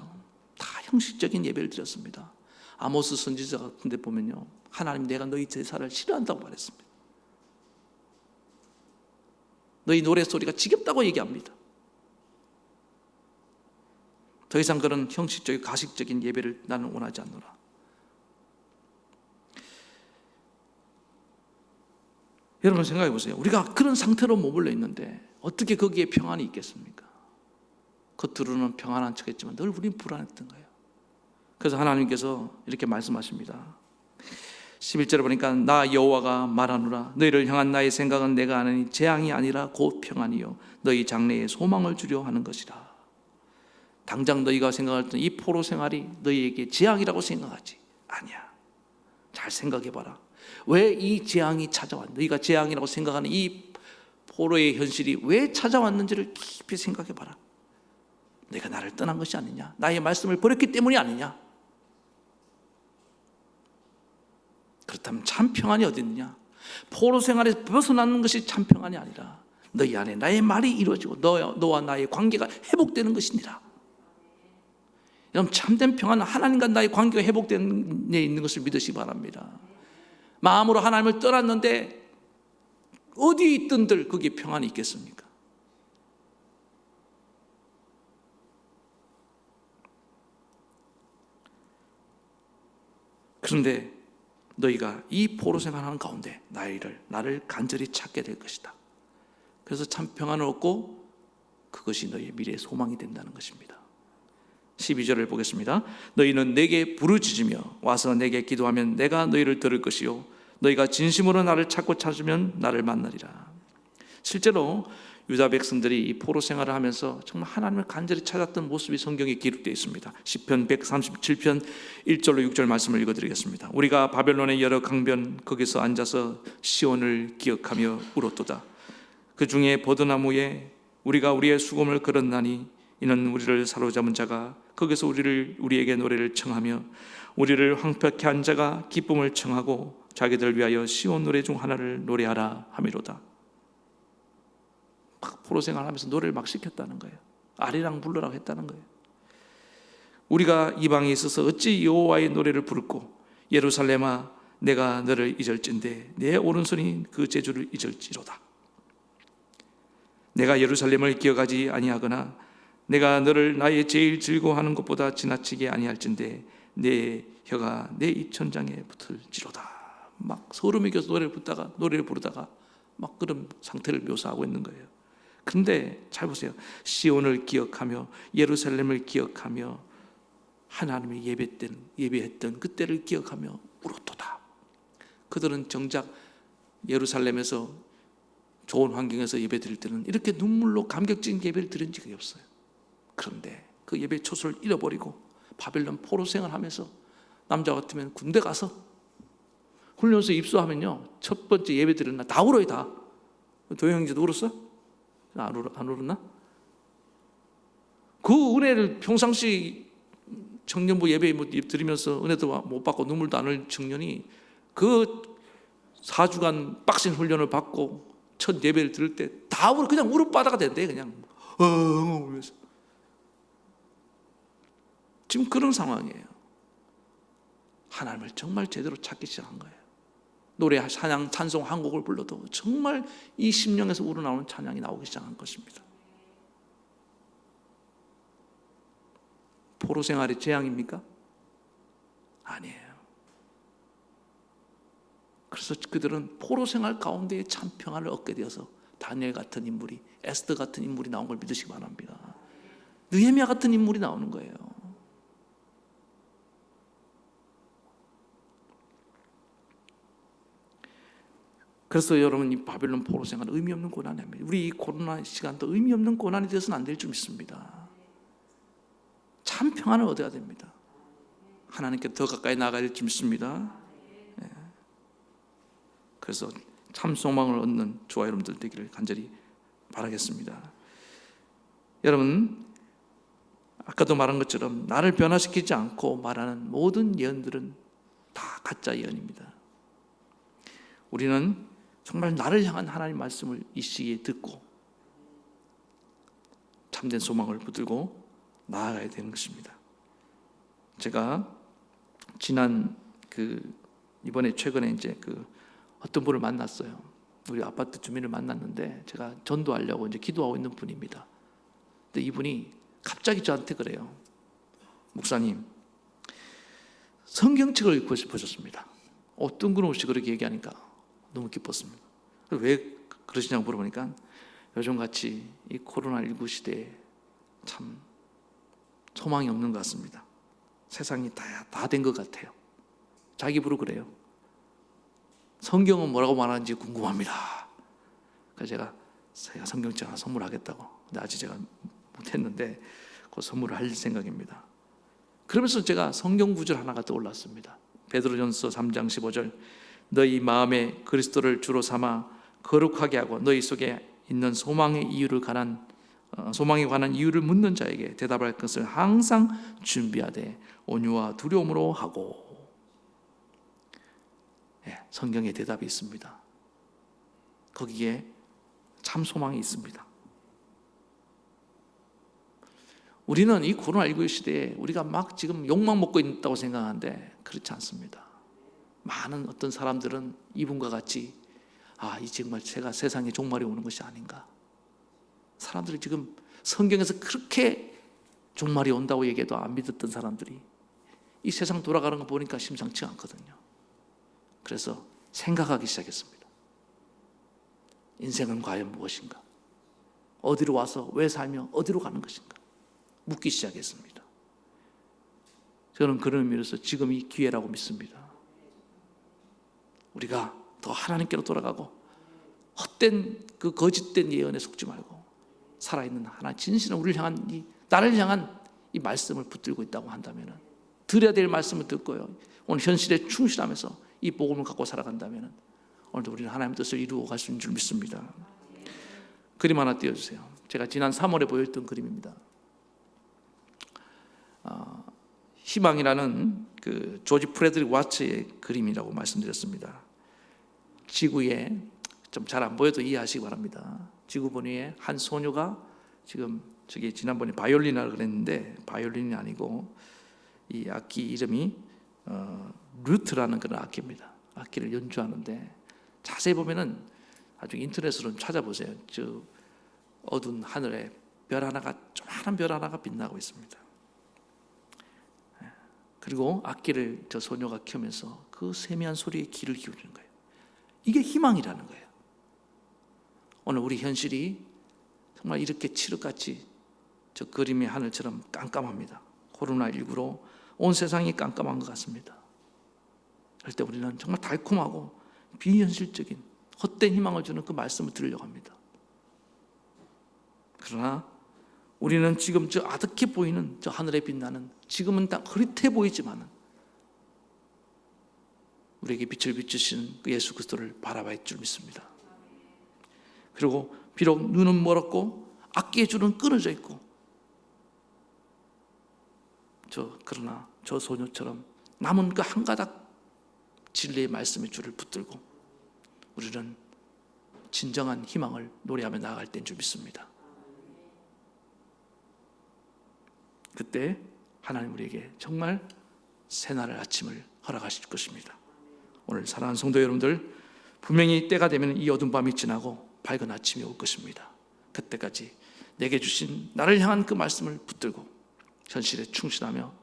다 형식적인 예배를 드렸습니다. 아모스 선지자 같은 데 보면요, 하나님, 내가 너희 제사를 싫어한다고 말했습니다. 너희 노래소리가 지겹다고 얘기합니다. 더 이상 그런 형식적이고 가식적인 예배를 나는 원하지 않노라. 여러분 생각해 보세요. 우리가 그런 상태로 머물러 있는데 어떻게 거기에 평안이 있겠습니까? 겉으로는 평안한 척했지만 늘 우리는 불안했던 거예요. 그래서 하나님께서 이렇게 말씀하십니다. 11절에 보니까 나 여호와가 말하노라. 너희를 향한 나의 생각은 내가 아느니 재앙이 아니라 곧 평안이요 너희 장래에 소망을 주려 하는 것이라. 당장 너희가 생각할 때 이 포로 생활이 너희에게 재앙이라고 생각하지 아니야. 잘 생각해봐라. 왜 이 재앙이 찾아왔는지, 너희가 재앙이라고 생각하는 이 포로의 현실이 왜 찾아왔는지를 깊이 생각해봐라. 내가 나를 떠난 것이 아니냐, 나의 말씀을 버렸기 때문이 아니냐. 그렇다면 참 평안이 어디 있느냐? 포로 생활에서 벗어나는 것이 참 평안이 아니라 너희 안에 나의 말이 이루어지고 너와 나의 관계가 회복되는 것이니라. 여러분, 참된 평안은 하나님과 나의 관계가 회복된 데 있는 것을 믿으시기 바랍니다. 마음으로 하나님을 떠났는데 어디 있든들 거기에 평안이 있겠습니까? 그런데 너희가 이 포로 생활하는 가운데 나를 간절히 찾게 될 것이다. 그래서 참 평안을 얻고 그것이 너희의 미래의 소망이 된다는 것입니다. 12절을 보겠습니다. 너희는 내게 부르짖으며 와서 내게 기도하면 내가 너희를 들을 것이요 너희가 진심으로 나를 찾으면 나를 만나리라. 실제로 유다 백성들이 이 포로 생활을 하면서 정말 하나님을 간절히 찾았던 모습이 성경에 기록되어 있습니다. 시편 137편 1절로 6절 말씀을 읽어드리겠습니다. 우리가 바벨론의 여러 강변 거기서 앉아서 시온을 기억하며 울었도다. 그 중에 버드나무에 우리가 우리의 수금을 걸었나니 이는 우리를 사로잡은 자가 거기서 우리에게 노래를 청하며 우리를 황폐케 한 자가 기쁨을 청하고 자기들 위하여 시온 노래 중 하나를 노래하라 하미로다. 막 포로 생활하면서 노래를 막 시켰다는 거예요. 아리랑 불러라고 했다는 거예요. 우리가 이방에 있어서 어찌 여호와의 노래를 부르고 예루살렘아 내가 너를 잊을진대 내 오른손이 그 제주를 잊을지로다. 내가 예루살렘을 기억하지 아니하거나 내가 너를 나의 제일 즐거워하는 것보다 지나치게 아니할진대 내 혀가 내 입천장에 붙을지로다. 막 소름이 겨서 노래를 부르다가 막 그런 상태를 묘사하고 있는 거예요. 그런데 잘 보세요. 시온을 기억하며 예루살렘을 기억하며 하나님이 예배했던 그때를 기억하며 울었도다. 그들은 정작 예루살렘에서 좋은 환경에서 예배 드릴 때는 이렇게 눈물로 감격적인 예배를 드린 적이 없어요. 그런데 그 예배 초소를 잃어버리고 바벨론 포로 생활하면서 남자 같으면 군대 가서 훈련소 입소하면요 첫 번째 예배 드리는 날 다 울어요. 다. 도영이도 울었어? 안 울었나? 그 은혜를 평상시 청년부 예배 드리면서 은혜도 못 받고 눈물도 안 흘린 청년이 그 4주간 빡신 훈련을 받고 첫 예배를 들을 때 다 그냥 울음바다가 된대. 그냥 울면서. 지금 그런 상황이에요. 하나님을 정말 제대로 찾기 시작한 거예요. 노래, 찬양, 찬송 한 곡을 불러도 정말 이 심령에서 우러나오는 찬양이 나오기 시작한 것입니다. 포로 생활이 재앙입니까? 아니에요. 그래서 그들은 포로 생활 가운데 참 평안을 얻게 되어서 다니엘 같은 인물이, 에스더 같은 인물이 나온 걸 믿으시기 바랍니다. 느헤미야 같은 인물이 나오는 거예요. 그래서 여러분 이 바벨론 포로 생활은 의미 없는 고난입니다. 우리 이 코로나 시간도 의미 없는 고난이 되어서는 안 될 줄 믿습니다. 참 평안을 얻어야 됩니다. 하나님께 더 가까이 나아가야 될 줄 믿습니다. 그래서 참 소망을 얻는 저와 여러분들 되기를 간절히 바라겠습니다. 여러분, 아까도 말한 것처럼 나를 변화시키지 않고 말하는 모든 예언들은 다 가짜 예언입니다. 우리는 정말 나를 향한 하나님 말씀을 이 시기에 듣고 참된 소망을 붙들고 나아가야 되는 것입니다. 제가 이번에 최근에 이제 어떤 분을 만났어요. 우리 아파트 주민을 만났는데 제가 전도하려고 이제 기도하고 있는 분입니다. 근데 이분이 갑자기 저한테 그래요. 목사님, 성경책을 읽고 싶어졌습니다. 뜬금없이 그렇게 얘기하니까 너무 기뻤습니다. 왜 그러시냐고 물어보니까 요즘같이 이 코로나19 시대에 참 소망이 없는 것 같습니다. 세상이 다 된 것 같아요. 자기 입으로 그래요. 성경은 뭐라고 말하는지 궁금합니다. 그래서 제가 성경책 하나 선물하겠다고. 근데 아직 제가 못했는데 그 선물을 할 생각입니다. 그러면서 제가 성경 구절 하나가 떠올랐습니다. 베드로전서 3장 15절, 너희 마음에 그리스도를 주로 삼아 거룩하게 하고 너희 속에 있는 소망에 관한 이유를 묻는 자에게 대답할 것을 항상 준비하되 온유와 두려움으로 하고. 성경에 대답이 있습니다. 거기에 참 소망이 있습니다. 우리는 이 코로나19 시대에 우리가 막 지금 욕망 먹고 있다고 생각하는데 그렇지 않습니다. 많은 어떤 사람들은 이분과 같이 이 정말 제가 세상에 종말이 오는 것이 아닌가. 사람들이 지금 성경에서 그렇게 종말이 온다고 얘기해도 안 믿었던 사람들이 이 세상 돌아가는 거 보니까 심상치 않거든요. 그래서 생각하기 시작했습니다. 인생은 과연 무엇인가? 어디로 와서 왜 살며 어디로 가는 것인가? 묻기 시작했습니다. 저는 그런 의미로서 지금 이 기회라고 믿습니다. 우리가 더 하나님께로 돌아가고 헛된 그 거짓된 예언에 속지 말고 살아있는 하나 진실한 우리를 향한 나를 향한 이 말씀을 붙들고 있다고 한다면, 들어야 될 말씀을 듣고요, 오늘 현실에 충실하면서 이 복음을 갖고 살아간다면 오늘도 우리는 하나님의 뜻을 이루어 갈 수 있는 줄 믿습니다. 그림 하나 띄워주세요. 제가 지난 3월에 보였던 그림입니다. 희망이라는 조지 프레드릭 와츠의 그림이라고 말씀드렸습니다. 지구에 좀 잘 안 보여도 이해하시기 바랍니다. 지구 본위에 한 소녀가 지금 저기 지난번에 바이올린이라고 그랬는데 바이올린이 아니고 이 악기 이름이 루트라는 그런 악기입니다. 악기를 연주하는데 자세히 보면은 나중에 인터넷으로 찾아보세요. 저 어두운 하늘에 조그마한 별 하나가 빛나고 있습니다. 그리고 악기를 저 소녀가 켜면서 그 세미한 소리에 귀를 기울이는 거예요. 이게 희망이라는 거예요. 오늘 우리 현실이 정말 이렇게 칠흑같이 저 그림의 하늘처럼 깜깜합니다. 코로나19로 온 세상이 깜깜한 것 같습니다. 그럴 때 우리는 정말 달콤하고 비현실적인 헛된 희망을 주는 그 말씀을 들으려고 합니다. 그러나 우리는 지금 저 아득해 보이는 저 하늘에 빛나는, 지금은 다 흐릿해 보이지만 우리에게 빛을 비추시는 그 예수 그리스도를 바라봐야 할 줄 믿습니다. 그리고 비록 눈은 멀었고 악기의 줄은 끊어져 있고 그러나 저 소녀처럼 남은 그 한 가닥 진리의 말씀의 줄을 붙들고 우리는 진정한 희망을 노래하며 나아갈 때인 줄 믿습니다. 그때 하나님 우리에게 정말 새날의 아침을 허락하실 것입니다. 오늘 사랑하는 성도 여러분들, 분명히 때가 되면 이 어두운 밤이 지나고 밝은 아침이 올 것입니다. 그때까지 내게 주신 나를 향한 그 말씀을 붙들고 현실에 충실하며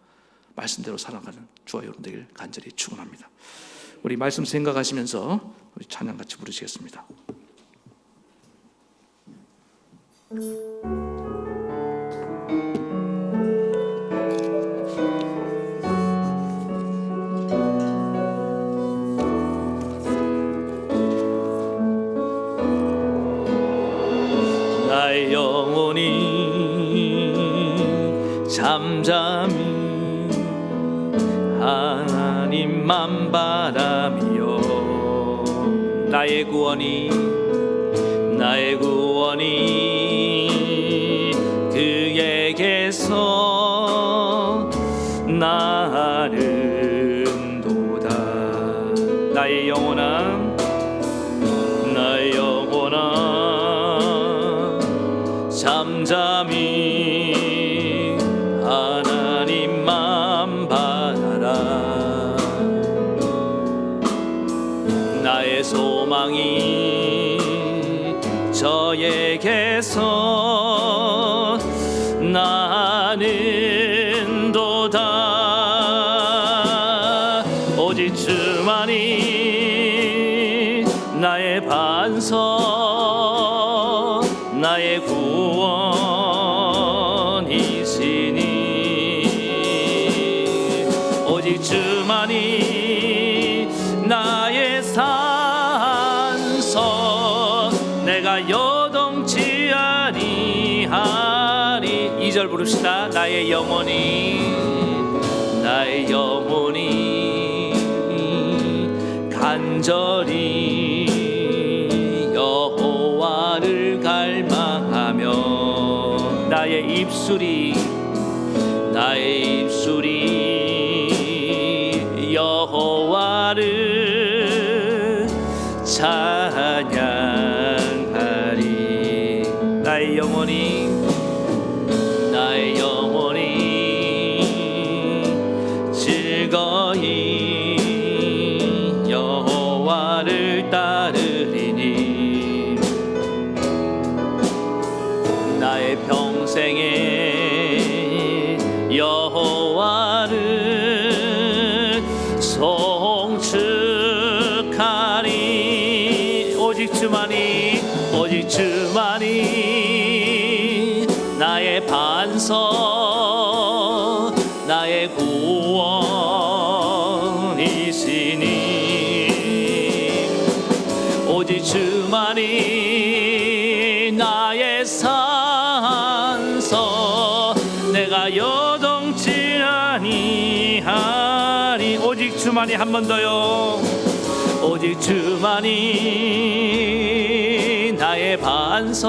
말씀대로 살아가는 주와 여러분 되길 간절히 축원합니다. 우리 말씀 생각하시면서 우리 찬양 같이 부르시겠습니다.
나의 영혼이 잠잠히
나의 구원이 그에게서 나는도다. 나의 영혼아 잠잠히 하나님만 바라라. 나의 소망이 저에게서 나는도다. 오직 주만이 나의 반석 나의 구원이시니 오직 주만이 나의 산석 내가 요동치 아니하리. 2절 부릅시다. 나의 영혼이 간절히 여호와를 갈망하며 나의 입술이 여호와를 찬양하리. 나의 영혼이 즐거이 여호와를 따르리니 나의 평생에 여호와를 송축하리. 오직 주만이 나의 반석 나의 구원이시니 오직 주만이 나의 산석 내가 요동치 아니하리. 오직 주만이 한 번 더요. 오직 주만이 나의 반석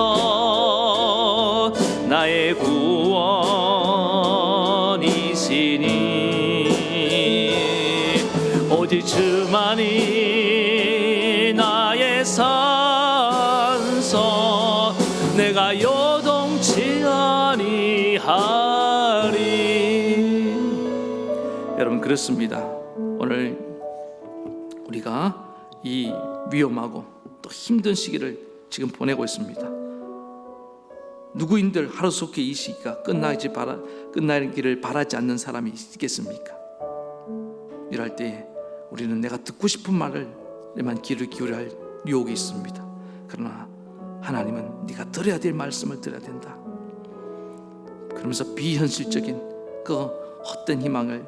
나의 구원이시니 오직 주만이 나의 산석 내가 요동치 아니하리. 여러분 그렇습니다. 오늘 우리가 이 위험하고 또 힘든 시기를 지금 보내고 있습니다. 누구인들 하루속히 이 시기가 끝나기를 바라지 않는 사람이 있겠습니까? 이럴 때 우리는 내가 듣고 싶은 말에만 귀를 기울여야 할 유혹이 있습니다. 그러나 하나님은 네가 들어야 될 말씀을 들어야 된다. 그러면서 비현실적인 그 헛된 희망을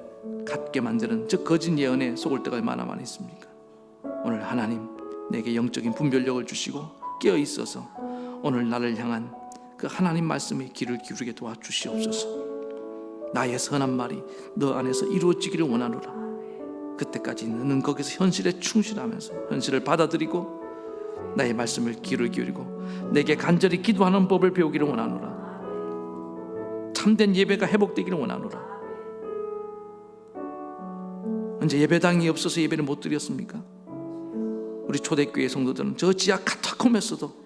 갖게 만드는 저 거짓 예언에 속을 때가 얼마나 많이 있습니까? 오늘 하나님 내게 영적인 분별력을 주시고 깨어 있어서 오늘 나를 향한 그 하나님 말씀에 귀를 기울이게 도와주시옵소서. 나의 선한 말이 너 안에서 이루어지기를 원하노라. 그때까지 너는 거기서 현실에 충실하면서 현실을 받아들이고 나의 말씀을 귀를 기울이고 내게 간절히 기도하는 법을 배우기를 원하노라. 참된 예배가 회복되기를 원하노라. 언제 예배당이 없어서 예배를 못 드렸습니까? 우리 초대교회 성도들은 저 지하 카타콤에서도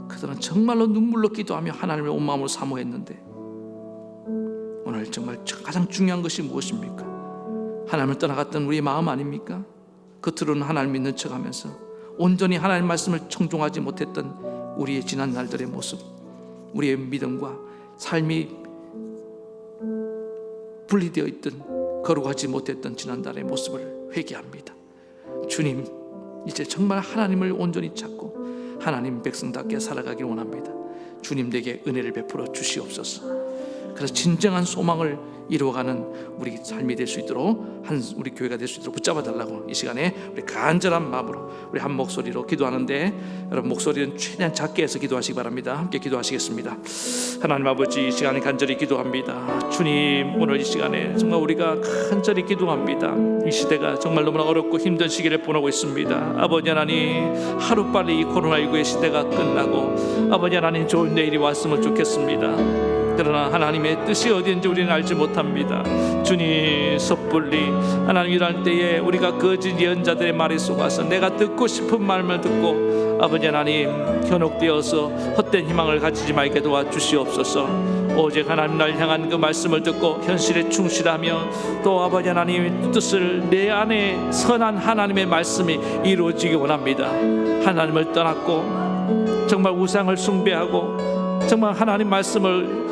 그들은 정말로 눈물로 기도하며 하나님을 온 마음으로 사모했는데 오늘 정말 가장 중요한 것이 무엇입니까? 하나님을 떠나갔던 우리의 마음 아닙니까? 겉으로는 하나님 믿는 척하면서 온전히 하나님 말씀을 청종하지 못했던 우리의 지난 날들의 모습, 우리의 믿음과 삶이 분리되어 있던 거룩하지 못했던 지난날의 모습을 회개합니다. 주님, 이제 정말 하나님을 온전히 찾고 하나님 백성답게 살아가길 원합니다. 주님 내게 은혜를 베풀어 주시옵소서. 그래서 진정한 소망을 이루어가는 우리 삶이 될 수 있도록 우리 교회가 될 수 있도록 붙잡아 달라고 이 시간에 우리 간절한 마음으로 우리 한 목소리로 기도하는데, 여러분 목소리는 최대한 작게 해서 기도하시기 바랍니다. 함께 기도하시겠습니다. 하나님 아버지, 이 시간에 간절히 기도합니다. 주님, 오늘 이 시간에 정말 우리가 간절히 기도합니다. 이 시대가 정말 너무나 어렵고 힘든 시기를 보내고 있습니다. 아버지 하나님, 하루빨리 이 코로나19의 시대가 끝나고 아버지 하나님 좋은 내일이 왔으면 좋겠습니다. 그러나 하나님의 뜻이 어디인지 우리는 알지 못합니다. 주님, 섣불리 하나님 일할 때에 우리가 거짓 예언자들의 말에 속아서 내가 듣고 싶은 말만 듣고 아버지 하나님 현혹되어서 헛된 희망을 가지지 말게 도와주시옵소서. 오직 하나님 날 향한 그 말씀을 듣고 현실에 충실하며 또 아버지 하나님의 뜻을 내 안에 선한 하나님의 말씀이 이루어지기 원합니다. 하나님을 떠났고 정말 우상을 숭배하고 정말 하나님 말씀을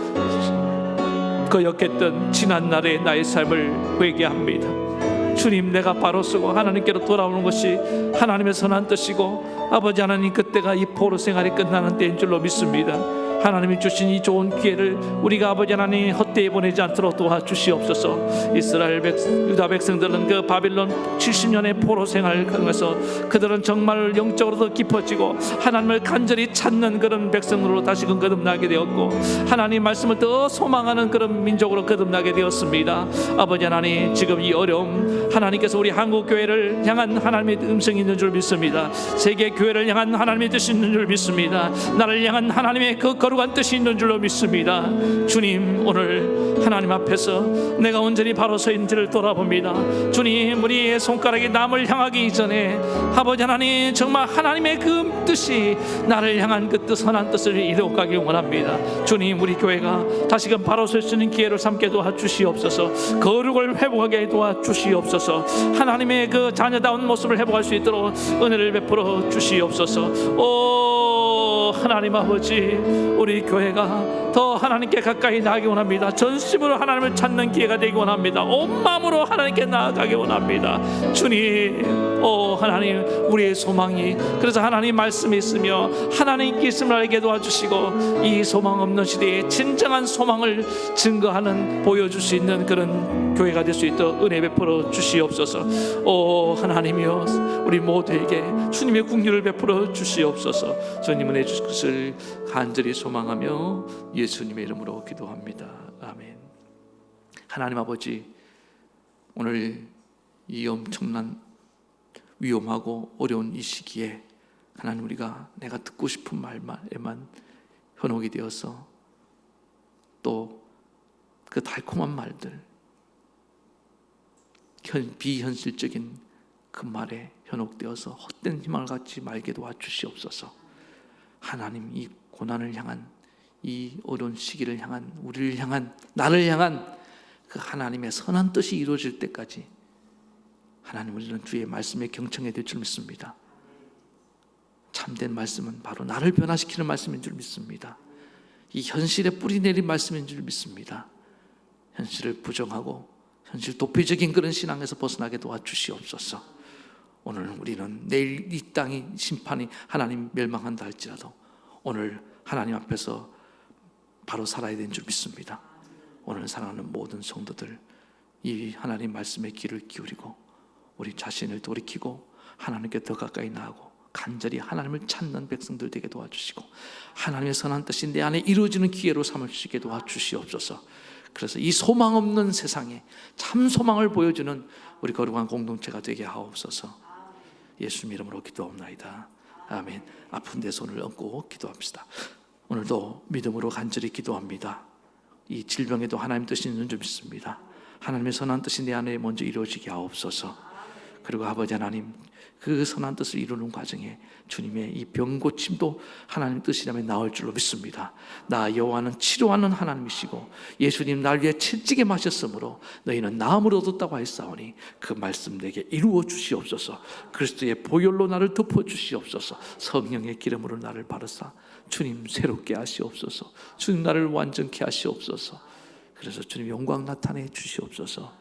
거역했던 지난날의 나의 삶을 회개합니다. 주님, 내가 바로 서고 하나님께로 돌아오는 것이 하나님의 선한 뜻이고 아버지 하나님, 그때가 이 포로 생활이 끝나는 때인 줄로 믿습니다. 하나님이 주신 이 좋은 기회를 우리가 아버지 하나님 헛되이 보내지 않도록 도와주시옵소서. 이스라엘 유다 백성들은 그 바빌론 70년의 포로 생활을 하면서 그들은 정말 영적으로 더 깊어지고 하나님을 간절히 찾는 그런 백성으로 다시금 거듭나게 되었고 하나님 말씀을 더 소망하는 그런 민족으로 거듭나게 되었습니다. 아버지 하나님, 지금 이 어려움 하나님께서 우리 한국 교회를 향한 하나님의 음성이 있는 줄 믿습니다. 세계 교회를 향한 하나님의 뜻이 있는 줄 믿습니다. 나를 향한 하나님의 그 거룩한 뜻이 있는 줄로 믿습니다. 주님, 오늘 하나님 앞에서 내가 온전히 바로 서 있는지를 돌아봅니다. 주님, 우리의 손가락이 남을 향하기 이전에 아버지 하나님, 정말 하나님의 그 뜻이 나를 향한 그 뜻, 선한 뜻을 이루어가길 원합니다. 주님, 우리 교회가 다시금 바로 설 수 있는 기회를 삼게 도와주시옵소서. 거룩을 회복하게 도와주시옵소서. 하나님의 그 자녀다운 모습을 회복할 수 있도록 은혜를 베풀어 주시옵소서. 오 하나님 아버지, 우리 교회가 더 하나님께 가까이 나가기 원합니다. 전심으로 하나님을 찾는 기회가 되기 원합니다. 온 마음으로 하나님께 나아가기 원합니다. 주님, 오 하나님, 우리의 소망이 그래서 하나님 말씀이 있으며 하나님께 있음을 알게 도와주시고 이 소망 없는 시대에 진정한 소망을 증거하는, 보여줄 수 있는 그런 교회가 될 수 있도록 은혜 베풀어 주시옵소서. 오 하나님이여, 우리 모두에게 주님의 긍휼을 베풀어 주시옵소서. 주님 은혜 주실 것을 간절히 소망하며 예수님의 이름으로 기도합니다. 아멘. 하나님 아버지, 오늘 이 엄청난 위험하고 어려운 이 시기에 하나님, 우리가 내가 듣고 싶은 말에만 현혹이 되어서 또 그 달콤한 말들, 비현실적인 그 말에 현혹되어서 헛된 희망을 갖지 말게 도와주시옵소서. 하나님, 이 고난을 향한, 이 어려운 시기를 향한, 우리를 향한, 나를 향한 그 하나님의 선한 뜻이 이루어질 때까지 하나님, 우리는 주의 말씀에 경청해야 될 줄 믿습니다. 참된 말씀은 바로 나를 변화시키는 말씀인 줄 믿습니다. 이 현실에 뿌리 내린 말씀인 줄 믿습니다. 현실을 부정하고 현실 도피적인 그런 신앙에서 벗어나게 도와주시옵소서. 오늘 우리는 내일 이 땅이 심판이 하나님 멸망한다 할지라도 오늘 하나님 앞에서 바로 살아야 되는 줄 믿습니다. 오늘 사랑하는 모든 성도들, 이 하나님 말씀에 귀를 기울이고 우리 자신을 돌이키고 하나님께 더 가까이 나아가고 간절히 하나님을 찾는 백성들 되게 도와주시고 하나님의 선한 뜻이 내 안에 이루어지는 기회로 삼을 수 있게 도와주시옵소서. 그래서 이 소망 없는 세상에 참 소망을 보여주는 우리 거룩한 공동체가 되게 하옵소서. 예수님 이름으로 기도합나이다. 아멘. 아픈 데 손을 얹고 기도합시다. 오늘도 믿음으로 간절히 기도합니다. 이 질병에도 하나님 뜻이 있는 줄 믿습니다. 하나님의 선한 뜻이 내 안에 먼저 이루어지게 하옵소서. 그리고 아버지 하나님, 그 선한 뜻을 이루는 과정에 주님의 이 병고침도 하나님 뜻이라면 나올 줄로 믿습니다. 나 여호와는 치료하는 하나님이시고 예수님 날 위해 채찍에 마셨으므로 너희는 나음을 얻었다고 하였사오니 그 말씀 내게 이루어 주시옵소서. 그리스도의 보혈로 나를 덮어 주시옵소서. 성령의 기름으로 나를 바르사 주님 새롭게 하시옵소서. 주님 나를 완전케 하시옵소서. 그래서 주님 영광 나타내 주시옵소서.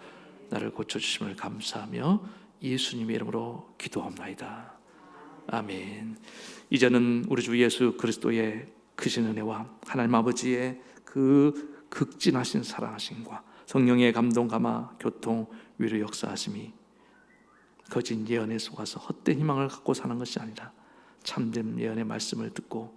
나를 고쳐주심을 감사하며 예수님의 이름으로 기도합나이다. 아멘. 이제는 우리 주 예수 그리스도의 크신 은혜와 하나님 아버지의 그 극진하신 사랑하심과 성령의 감동, 감화, 교통, 위로 역사하심이 거짓 예언에 속아서 헛된 희망을 갖고 사는 것이 아니라 참된 예언의 말씀을 듣고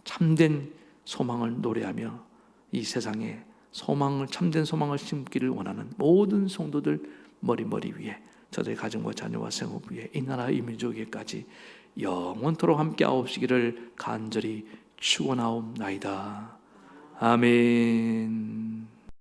참된 소망을 노래하며 이 세상에 소망을, 참된 소망을 심기를 원하는 모든 성도들 머리 위에, 저들의 가정과 자녀와 생업 위에, 이 나라 이 민족에까지 영원토록 함께 하옵시기를 간절히 축원하옵나이다. 아멘.